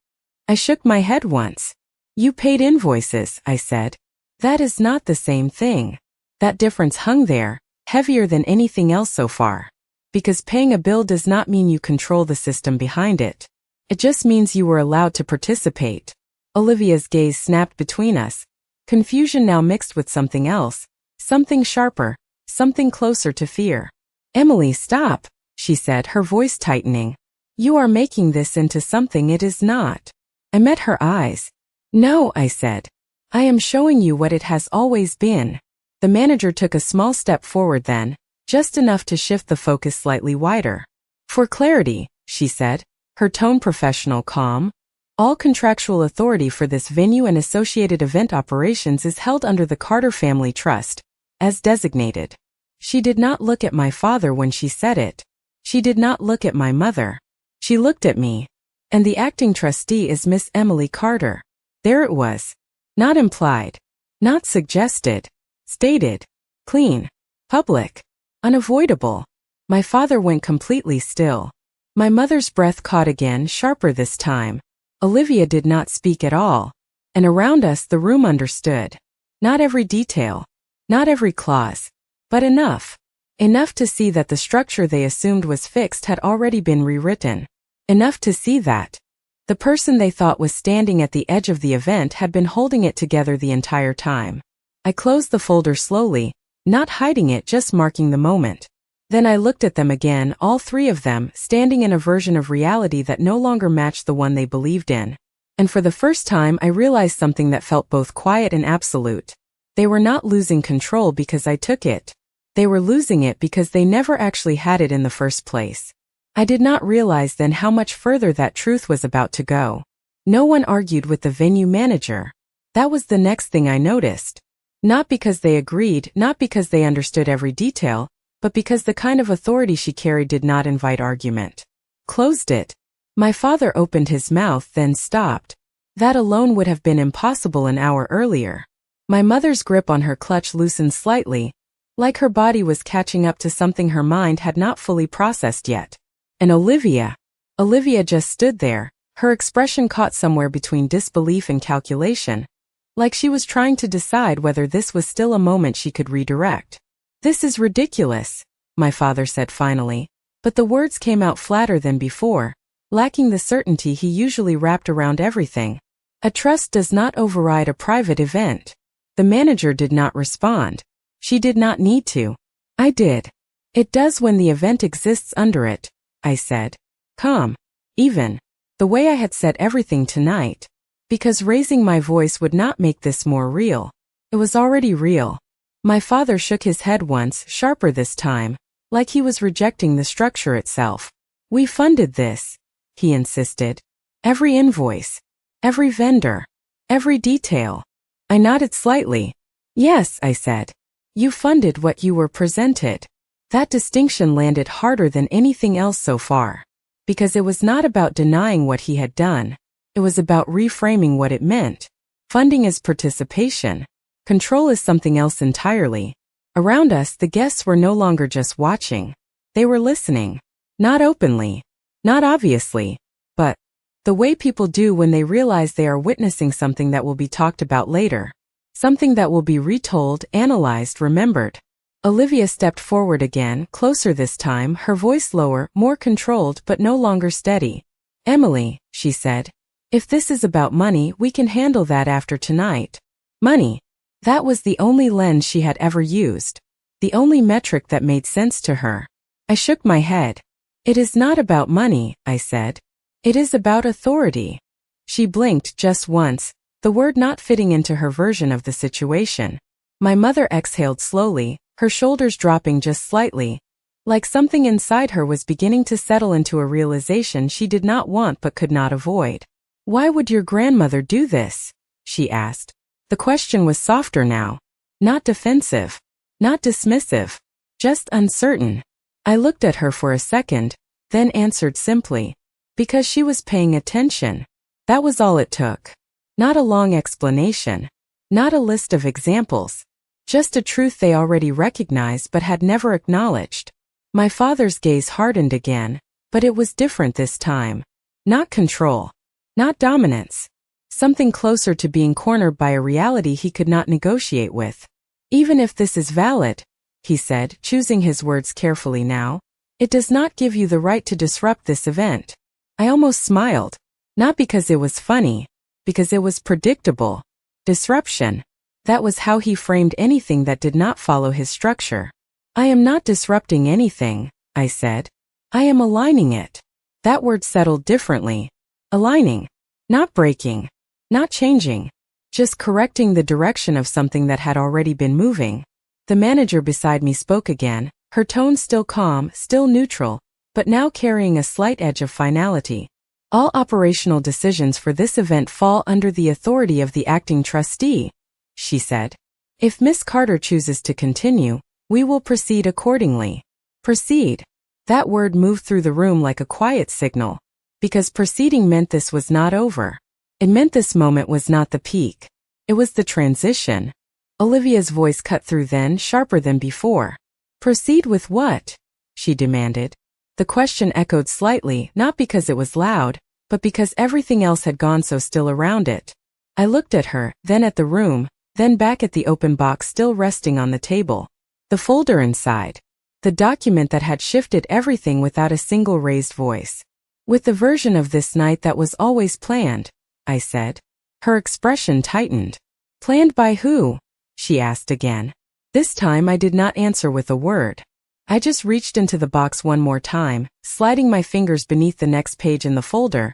I shook my head once. You paid invoices, I said. That is not the same thing. That difference hung there, heavier than anything else so far. Because paying a bill does not mean you control the system behind it. It just means you were allowed to participate. Olivia's gaze snapped between us, confusion now mixed with something else, something sharper, something closer to fear. Emily, stop, she said, her voice tightening. You are making this into something it is not. I met her eyes. No, I said. I am showing you what it has always been. The manager took a small step forward then, just enough to shift the focus slightly wider. For clarity, she said, her tone professional, calm. All contractual authority for this venue and associated event operations is held under the Carter Family Trust, as designated. She did not look at my father when she said it. She did not look at my mother. She looked at me. And the acting trustee is Miss Emily Carter. There it was. Not implied. Not suggested. Stated. Clean. Public. Unavoidable. My father went completely still. My mother's breath caught again, sharper this time. Olivia did not speak at all. And around us the room understood. Not every detail. Not every clause. But enough. Enough to see that the structure they assumed was fixed had already been rewritten. Enough to see that the person they thought was standing at the edge of the event had been holding it together the entire time. I closed the folder slowly, not hiding it, just marking the moment. Then I looked at them again, all three of them, standing in a version of reality that no longer matched the one they believed in. And for the first time I realized something that felt both quiet and absolute. They were not losing control because I took it. They were losing it because they never actually had it in the first place. I did not realize then how much further that truth was about to go. No one argued with the venue manager. That was the next thing I noticed. Not because they agreed, not because they understood every detail, but because the kind of authority she carried did not invite argument. Closed it. My father opened his mouth, then stopped. That alone would have been impossible an hour earlier. My mother's grip on her clutch loosened slightly, like her body was catching up to something her mind had not fully processed yet. And Olivia just stood there, her expression caught somewhere between disbelief and calculation, like she was trying to decide whether this was still a moment she could redirect. "This is ridiculous," my father said finally, but the words came out flatter than before, lacking the certainty he usually wrapped around everything. "A trust does not override a private event." The manager did not respond. She did not need to. I did. "It does when the event exists under it," I said. Calm. Even. The way I had said everything tonight. Because raising my voice would not make this more real. It was already real. My father shook his head once, sharper this time, like he was rejecting the structure itself. "We funded this," he insisted. "Every invoice. Every vendor. Every detail." I nodded slightly. "Yes," I said. "You funded what you were presented." That distinction landed harder than anything else so far. Because it was not about denying what he had done. It was about reframing what it meant. Funding is participation. Control is something else entirely. Around us, the guests were no longer just watching. They were listening. Not openly. Not obviously. But the way people do when they realize they are witnessing something that will be talked about later. Something that will be retold, analyzed, remembered. Olivia stepped forward again, closer this time, her voice lower, more controlled but no longer steady. "Emily," she said, "if this is about money, we can handle that after tonight." Money. That was the only lens she had ever used. The only metric that made sense to her. I shook my head. "It is not about money," I said. "It is about authority." She blinked just once, the word not fitting into her version of the situation. My mother exhaled slowly, her shoulders dropping just slightly, like something inside her was beginning to settle into a realization she did not want but could not avoid. "Why would your grandmother do this?" she asked. The question was softer now. Not defensive. Not dismissive. Just uncertain. I looked at her for a second, then answered simply. Because she was paying attention. That was all it took. Not a long explanation. Not a list of examples. Just a truth they already recognized but had never acknowledged. My father's gaze hardened again, but it was different this time. Not control. Not dominance. Something closer to being cornered by a reality he could not negotiate with. "Even if this is valid," he said, choosing his words carefully now, "it does not give you the right to disrupt this event." I almost smiled. Not because it was funny. Because it was predictable. Disruption. That was how he framed anything that did not follow his structure. "I am not disrupting anything," I said. "I am aligning it." That word settled differently. Aligning. Not breaking. Not changing. Just correcting the direction of something that had already been moving. The manager beside me spoke again, her tone still calm, still neutral, but now carrying a slight edge of finality. "All operational decisions for this event fall under the authority of the acting trustee," she said. "If Miss Carter chooses to continue, we will proceed accordingly." Proceed. That word moved through the room like a quiet signal. Because proceeding meant this was not over. It meant this moment was not the peak. It was the transition. Olivia's voice cut through then, sharper than before. "Proceed with what?" she demanded. The question echoed slightly, not because it was loud, but because everything else had gone so still around it. I looked at her, then at the room, then back at the open box still resting on the table. The folder inside. The document that had shifted everything without a single raised voice. "With the version of this night that was always planned," I said. Her expression tightened. "Planned by who?" she asked again. This time I did not answer with a word. I just reached into the box one more time, sliding my fingers beneath the next page in the folder.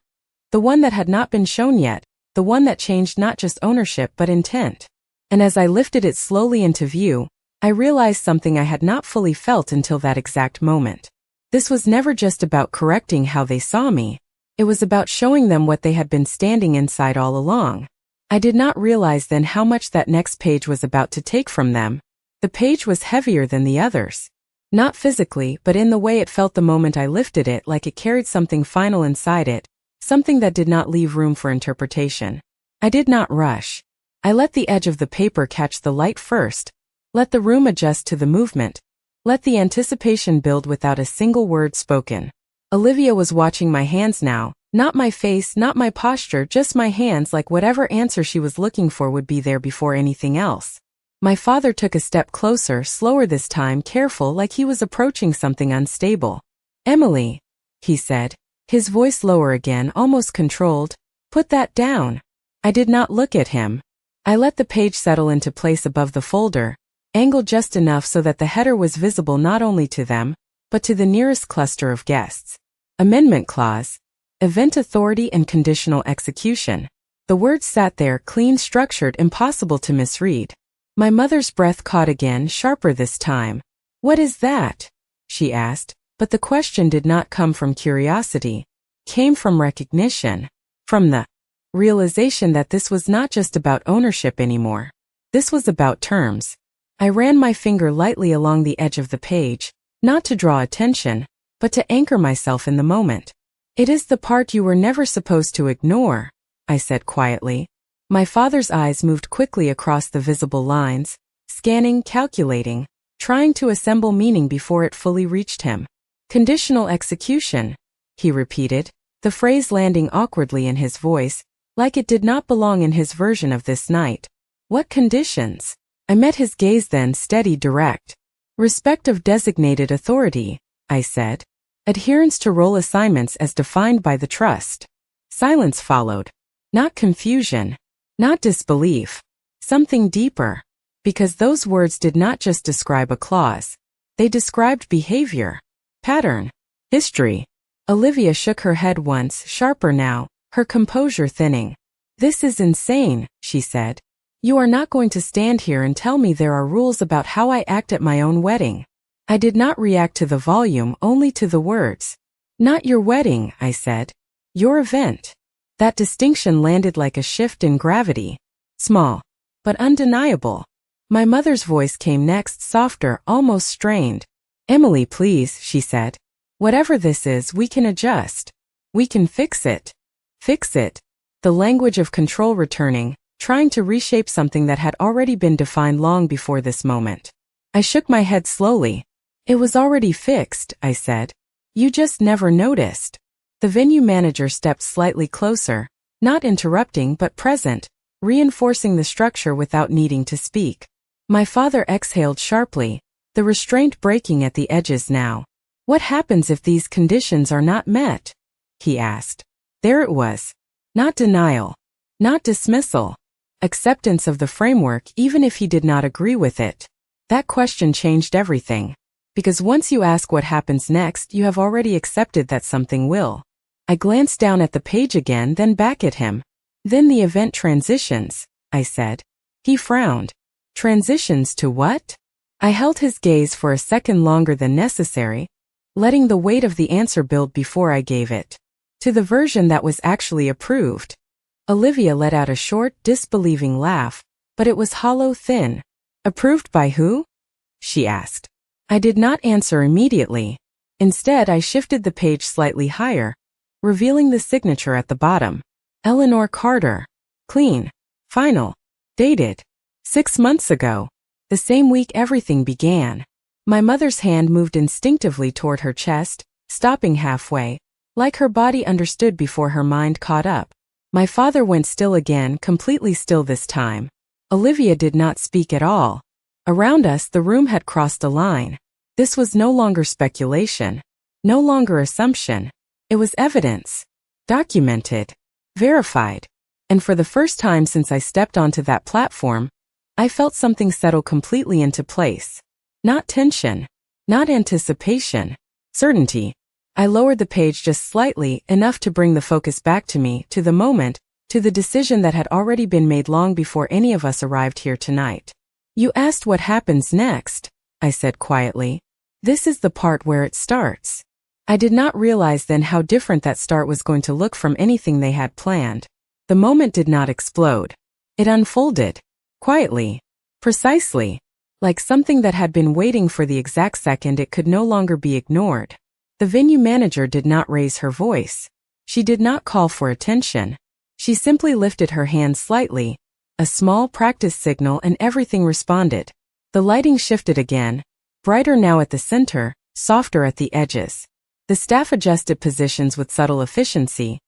The one that had not been shown yet, the one that changed not just ownership but intent. And as I lifted it slowly into view, I realized something I had not fully felt until that exact moment. This was never just about correcting how they saw me. It was about showing them what they had been standing inside all along. I did not realize then how much that next page was about to take from them. The page was heavier than the others. Not physically, but in the way it felt the moment I lifted it, like it carried something final inside it, something that did not leave room for interpretation. I did not rush. I let the edge of the paper catch the light first, let the room adjust to the movement, let the anticipation build without a single word spoken. Olivia was watching my hands now, Not my face, not my posture, just my hands, like whatever answer she was looking for would be there before anything else. My father took a step closer, slower this time, careful, like he was approaching something unstable. "Emily," he said, his voice lower again, almost controlled, "put that down." I did not look at him. I let the page settle into place above the folder, angled just enough so that the header was visible not only to them, but to the nearest cluster of guests. Amendment clause, event authority and conditional execution. The words sat there, clean, structured, impossible to misread. My mother's breath caught again, sharper this time. "What is that?" she asked, but the question did not come from curiosity. It came from recognition, from the realization that this was not just about ownership anymore. This was about terms. I ran my finger lightly along the edge of the page, not to draw attention, but to anchor myself in the moment. "It is the part you were never supposed to ignore," I said quietly. My father's eyes moved quickly across the visible lines, scanning, calculating, trying to assemble meaning before it fully reached him. "Conditional execution," he repeated, the phrase landing awkwardly in his voice, like it did not belong in his version of this night. "What conditions?" I met his gaze then, steady, direct. "Respect of designated authority," I said. "Adherence to role assignments as defined by the trust." Silence followed. Not confusion. Not disbelief. Something deeper. Because those words did not just describe a clause. They described behavior. Pattern. History. Olivia shook her head once, sharper now, her composure thinning. "This is insane," she said. "You are not going to stand here and tell me there are rules about how I act at my own wedding." I did not react to the volume, only to the words. "Not your wedding," I said. "Your event." That distinction landed like a shift in gravity. Small, but undeniable. My mother's voice came next, softer, almost strained. "Emily, please," she said. "Whatever this is, we can adjust. We can fix it." Fix it. The language of control returning, trying to reshape something that had already been defined long before this moment. I shook my head slowly. "It was already fixed," I said. "You just never noticed." The venue manager stepped slightly closer, not interrupting but present, reinforcing the structure without needing to speak. My father exhaled sharply, the restraint breaking at the edges now. "What happens if these conditions are not met?" he asked. There it was. Not denial. Not dismissal. Acceptance of the framework even if he did not agree with it. That question changed everything. Because once you ask what happens next, you have already accepted that something will. I glanced down at the page again, then back at him. "Then the event transitions," I said. He frowned. "Transitions to what?" I held his gaze for a second longer than necessary, letting the weight of the answer build before I gave it. "To the version that was actually approved." Olivia let out a short, disbelieving laugh, but it was hollow, thin. "Approved by who?" she asked. I did not answer immediately. Instead, I shifted the page slightly higher, revealing the signature at the bottom. Eleanor Carter. Clean. Final. Dated. 6 months ago. The same week everything began. My mother's hand moved instinctively toward her chest, stopping halfway, like her body understood before her mind caught up. My father went still again, completely still this time. Olivia did not speak at all. Around us, the room had crossed a line. This was no longer speculation, no longer assumption. It was evidence. Documented. Verified. And for the first time since I stepped onto that platform, I felt something settle completely into place. Not tension. Not anticipation. Certainty. I lowered the page just slightly, enough to bring the focus back to me, to the moment, to the decision that had already been made long before any of us arrived here tonight. "You asked what happens next," I said quietly. "This is the part where it starts." I did not realize then how different that start was going to look from anything they had planned. The moment did not explode. It unfolded. Quietly. Precisely. Like something that had been waiting for the exact second it could no longer be ignored. The venue manager did not raise her voice. She did not call for attention. She simply lifted her hand slightly, a small practice signal, and everything responded. The lighting shifted again, brighter now at the center, softer at the edges. The staff adjusted positions with subtle efficiency,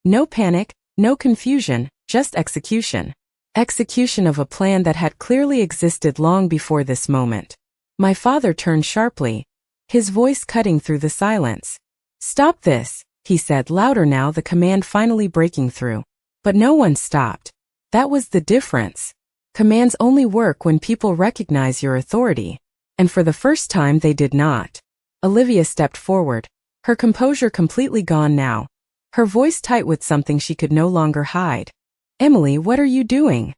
No panic, no confusion, just execution. Execution of a plan that had clearly existed long before this moment. My father turned sharply, his voice cutting through the silence. "Stop this," he said louder now, the command finally breaking through. But no one stopped. That was the difference. Commands only work when people recognize your authority. And for the first time they did not. Olivia stepped forward, her composure completely gone now, her voice tight with something she could no longer hide. "Emily, what are you doing?"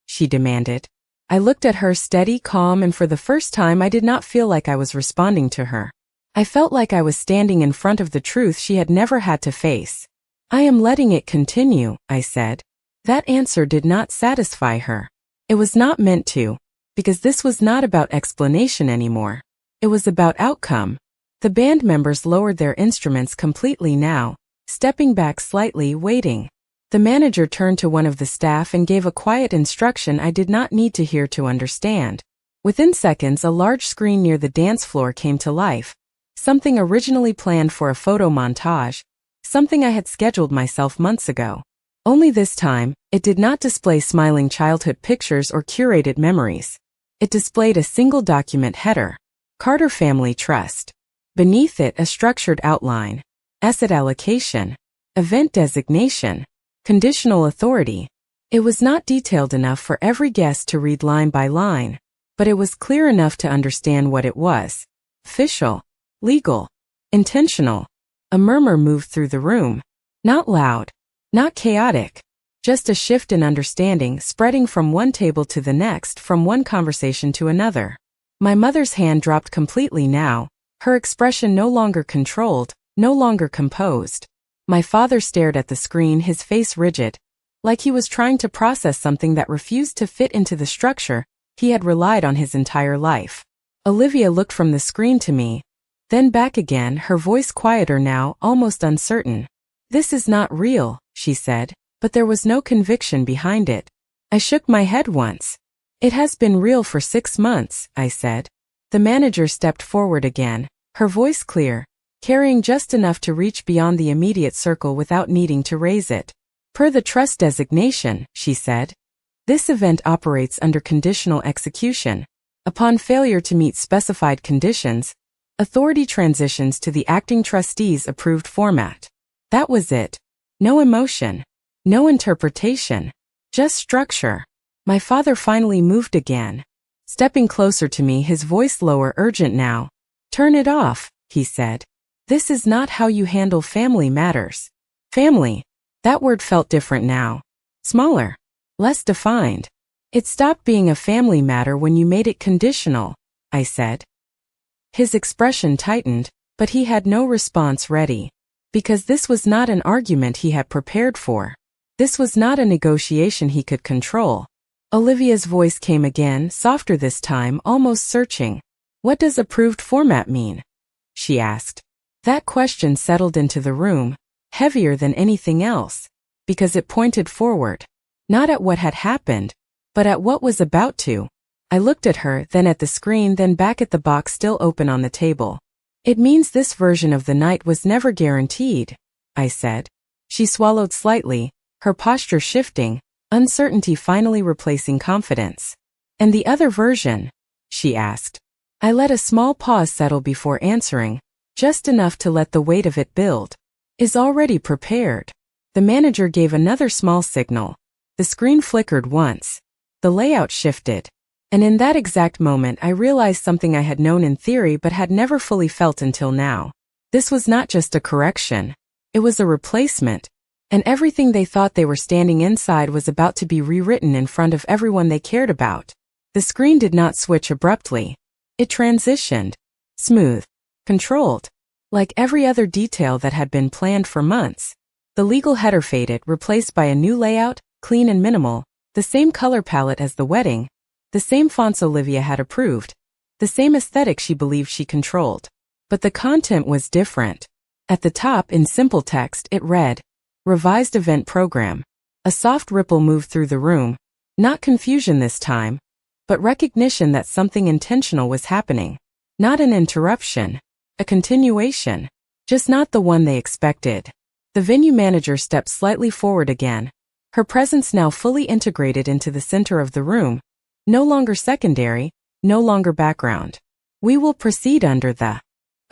she demanded. I looked at her, steady, calm, and for the first time I did not feel like I was responding to her. I felt like I was standing in front of the truth she had never had to face. "I am letting it continue," I said. That answer did not satisfy her. It was not meant to, because this was not about explanation anymore. It was about outcome. The band members lowered their instruments completely now, stepping back slightly, waiting. The manager turned to one of the staff and gave a quiet instruction I did not need to hear to understand. Within seconds, a large screen near the dance floor came to life. Something originally planned for a photo montage, something I had scheduled myself months ago. Only this time, it did not display smiling childhood pictures or curated memories. It displayed a single document header. Carter Family Trust. Beneath it, a structured outline. Asset allocation. Event designation. Conditional authority. It was not detailed enough for every guest to read line by line, but it was clear enough to understand what it was. Official. Legal. Intentional. A murmur moved through the room. Not loud. Not chaotic. Just a shift in understanding, spreading from one table to the next, from one conversation to another. My mother's hand dropped completely now, her expression no longer controlled, no longer composed. My father stared at the screen, his face rigid, like he was trying to process something that refused to fit into the structure he had relied on his entire life. Olivia looked from the screen to me, then back again, her voice quieter now, almost uncertain. "This is not real," she said, but there was no conviction behind it. I shook my head once. "It has been real for 6 months," I said. The manager stepped forward again, her voice clear, carrying just enough to reach beyond the immediate circle without needing to raise it. "Per the trust designation," she said, "this event operates under conditional execution. Upon failure to meet specified conditions, authority transitions to the acting trustee's approved format." That was it. No emotion. No interpretation. Just structure. My father finally moved again, stepping closer to me, his voice lower, urgent now. "Turn it off," he said. "This is not how you handle family matters." Family. That word felt different now. Smaller. Less defined. "It stopped being a family matter when you made it conditional," I said. His expression tightened, but he had no response ready. Because this was not an argument he had prepared for. This was not a negotiation he could control. Olivia's voice came again, softer this time, almost searching. "What does approved format mean?" she asked. That question settled into the room, heavier than anything else, because it pointed forward. Not at what had happened, but at what was about to. I looked at her, then at the screen, then back at the box still open on the table. "It means this version of the night was never guaranteed," I said. She swallowed slightly, her posture shifting, uncertainty finally replacing confidence. "And the other version?" she asked. I let a small pause settle before answering, just enough to let the weight of it build. "Is already prepared." The manager gave another small signal. The screen flickered once. The layout shifted. And in that exact moment I realized something I had known in theory but had never fully felt until now. This was not just a correction. It was a replacement. And everything they thought they were standing inside was about to be rewritten in front of everyone they cared about. The screen did not switch abruptly. It transitioned. Smooth. Controlled. Like every other detail that had been planned for months. The legal header faded, replaced by a new layout, clean and minimal, the same color palette as the wedding, the same fonts Olivia had approved, the same aesthetic she believed she controlled. But the content was different. At the top, in simple text, it read, "Revised Event Program." A soft ripple moved through the room, not confusion this time, but recognition that something intentional was happening. Not an interruption, a continuation, just not the one they expected. The venue manager stepped slightly forward again, her presence now fully integrated into the center of the room, no longer secondary, no longer background. "We will proceed under the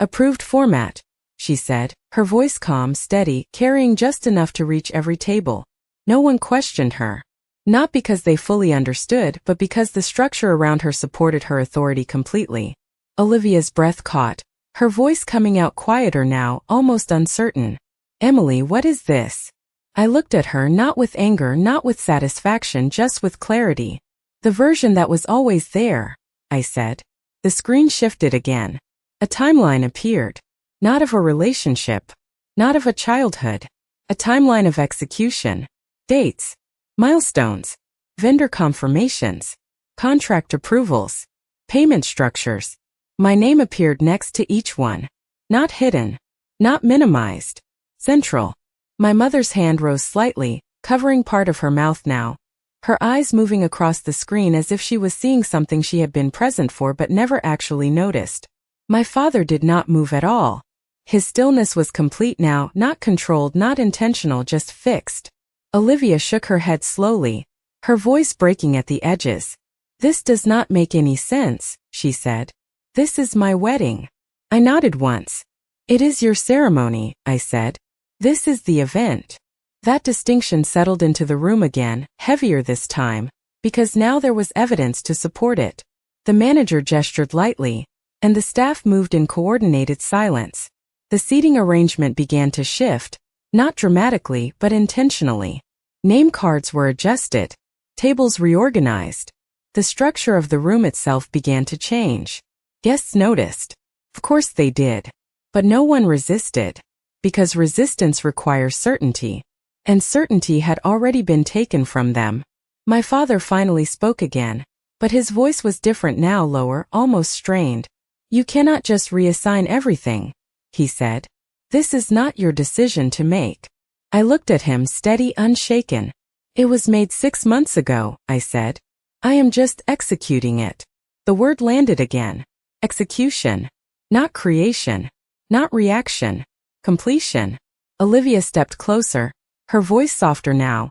approved format," she said, her voice calm, steady, carrying just enough to reach every table. No one questioned her. Not because they fully understood, but because the structure around her supported her authority completely. Olivia's breath caught, her voice coming out quieter now, almost uncertain. "Emily, what is this?" I looked at her, not with anger, not with satisfaction, just with clarity. "The version that was always there," I said. The screen shifted again. A timeline appeared. Not of a relationship. Not of a childhood. A timeline of execution. Dates. Milestones. Vendor confirmations. Contract approvals. Payment structures. My name appeared next to each one. Not hidden. Not minimized. Central. My mother's hand rose slightly, covering part of her mouth now, her eyes moving across the screen as if she was seeing something she had been present for but never actually noticed. My father did not move at all. His stillness was complete now, not controlled, not intentional, just fixed. Olivia shook her head slowly, her voice breaking at the edges. "This does not make any sense," she said. "This is my wedding." I nodded once. "It is your ceremony," I said. "This is the event." That distinction settled into the room again, heavier this time, because now there was evidence to support it. The manager gestured lightly, and the staff moved in coordinated silence. The seating arrangement began to shift, not dramatically but intentionally. Name cards were adjusted, tables reorganized. The structure of the room itself began to change. Guests noticed. Of course they did. But no one resisted. Because resistance requires certainty. And certainty had already been taken from them. My father finally spoke again, but his voice was different now, lower, almost strained. "You cannot just reassign everything," he said. "This is not your decision to make." I looked at him, steady, unshaken. "It was made 6 months ago," I said. "I am just executing it." The word landed again. Execution. Not creation. Not reaction. Completion. Olivia stepped closer, her voice softer now,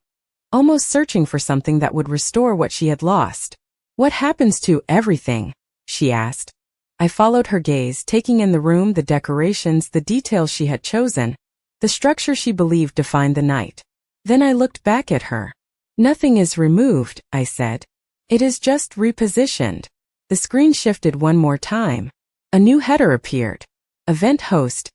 almost searching for something that would restore what she had lost. "What happens to everything?" she asked. I followed her gaze, taking in the room, the decorations, the details she had chosen, the structure she believed defined the night. Then I looked back at her. "Nothing is removed," I said. "It is just repositioned." The screen shifted one more time. A new header appeared. Event host,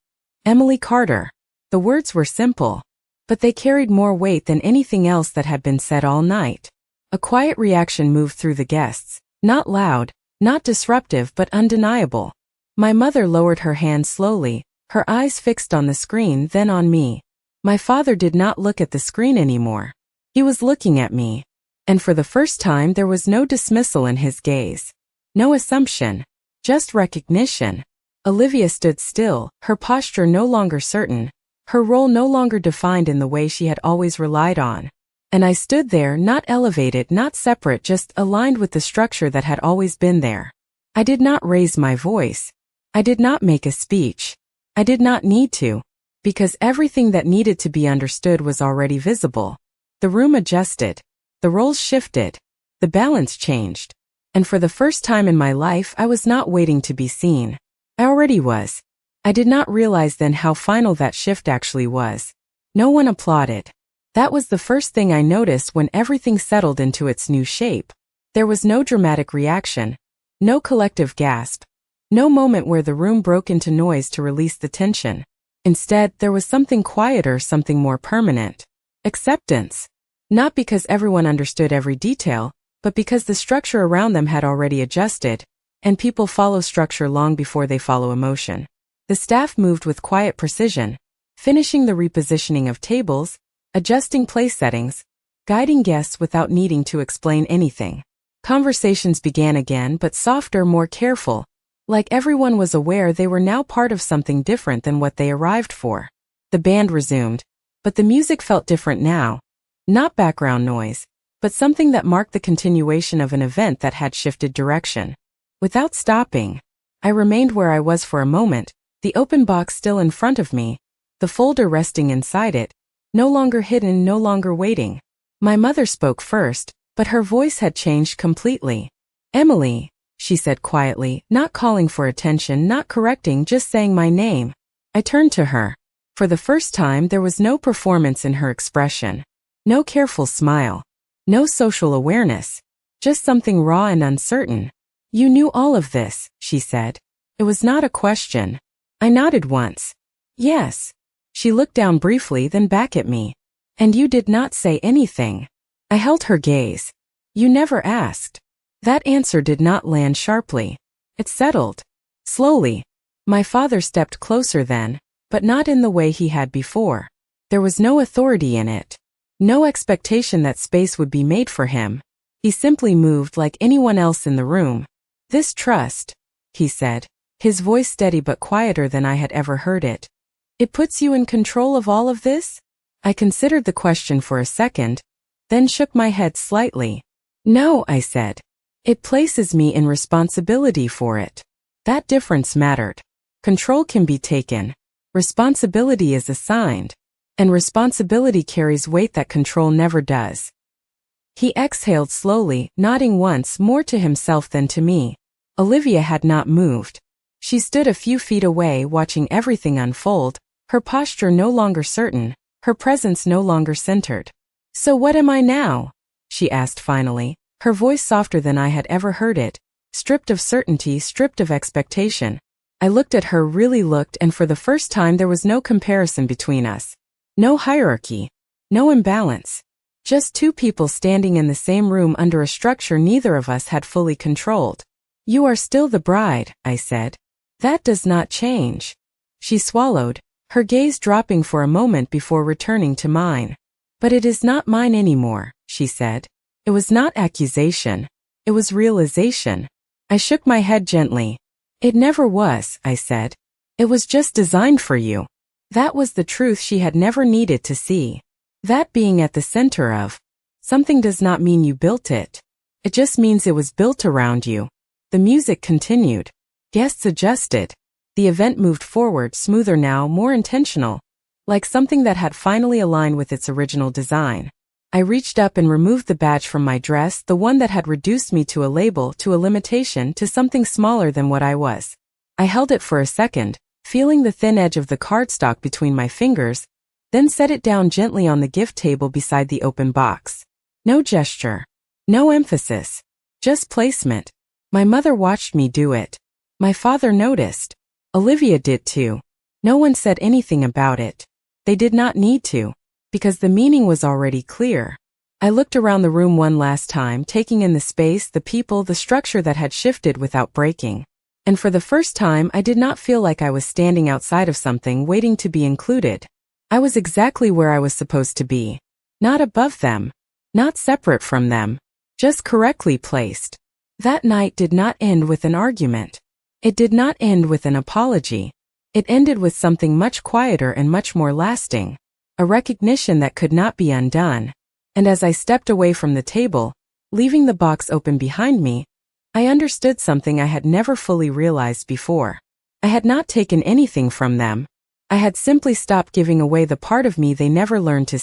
Emily Carter. The words were simple, but they carried more weight than anything else that had been said all night. A quiet reaction moved through the guests, not loud, not disruptive, but undeniable. My mother lowered her hand slowly, her eyes fixed on the screen, then on me. My father did not look at the screen anymore. He was looking at me. And for the first time there was no dismissal in his gaze. No assumption. Just recognition. Olivia stood still, her posture no longer certain, her role no longer defined in the way she had always relied on. And I stood there, not elevated, not separate, just aligned with the structure that had always been there. I did not raise my voice. I did not make a speech. I did not need to, because everything that needed to be understood was already visible. The room adjusted. The roles shifted. The balance changed. And for the first time in my life, I was not waiting to be seen. I already was. I did not realize then how final that shift actually was. No one applauded. That was the first thing I noticed when everything settled into its new shape. There was no dramatic reaction, no collective gasp, no moment where the room broke into noise to release the tension. Instead, there was something quieter, something more permanent. Acceptance. Not because everyone understood every detail, but because the structure around them had already adjusted, and people follow structure long before they follow emotion. The staff moved with quiet precision, finishing the repositioning of tables, adjusting place settings, guiding guests without needing to explain anything. Conversations began again, but softer, more careful, like everyone was aware they were now part of something different than what they arrived for. The band resumed, but the music felt different now. Not background noise, but something that marked the continuation of an event that had shifted direction. Without stopping, I remained where I was for a moment, the open box still in front of me, the folder resting inside it, no longer hidden, no longer waiting. My mother spoke first, but her voice had changed completely. "Emily," she said quietly, not calling for attention, not correcting, just saying my name. I turned to her. For the first time, there was no performance in her expression. No careful smile. No social awareness. Just something raw and uncertain. "You knew all of this," she said. It was not a question. I nodded once. "Yes." She looked down briefly, then back at me. "And you did not say anything." I held her gaze. "You never asked." That answer did not land sharply. It settled. Slowly. My father stepped closer then, but not in the way he had before. There was no authority in it. No expectation that space would be made for him. He simply moved like anyone else in the room. "This trust," he said, his voice steady but quieter than I had ever heard it. "It puts you in control of all of this?" I considered the question for a second, then shook my head slightly. "No," I said. "It places me in responsibility for it." That difference mattered. Control can be taken. Responsibility is assigned. And responsibility carries weight that control never does. He exhaled slowly, nodding once more to himself than to me. Olivia had not moved. She stood a few feet away, watching everything unfold, her posture no longer certain, her presence no longer centered. "So what am I now?" she asked finally, her voice softer than I had ever heard it, stripped of certainty, stripped of expectation. I looked at her, really looked, and for the first time there was no comparison between us. No hierarchy. No imbalance. Just two people standing in the same room under a structure neither of us had fully controlled. "You are still the bride," I said. "That does not change." She swallowed, her gaze dropping for a moment before returning to mine. "But it is not mine anymore," she said. It was not accusation. It was realization. I shook my head gently. "It never was," I said. "It was just designed for you." That was the truth she had never needed to see. That being at the center of something does not mean you built it. It just means it was built around you. The music continued. Guests adjusted. The event moved forward, smoother now, more intentional, like something that had finally aligned with its original design. I reached up and removed the badge from my dress, the one that had reduced me to a label, to a limitation, to something smaller than what I was. I held it for a second, feeling the thin edge of the cardstock between my fingers, then set it down gently on the gift table beside the open box. No gesture. No emphasis. Just placement. My mother watched me do it. My father noticed. Olivia did too. No one said anything about it. They did not need to, because the meaning was already clear. I looked around the room one last time, taking in the space, the people, the structure that had shifted without breaking. And for the first time, I did not feel like I was standing outside of something, waiting to be included. I was exactly where I was supposed to be. Not above them. Not separate from them. Just correctly placed. That night did not end with an argument. It did not end with an apology. It ended with something much quieter and much more lasting. A recognition that could not be undone. And as I stepped away from the table, leaving the box open behind me, I understood something I had never fully realized before. I had not taken anything from them. I had simply stopped giving away the part of me they never learned to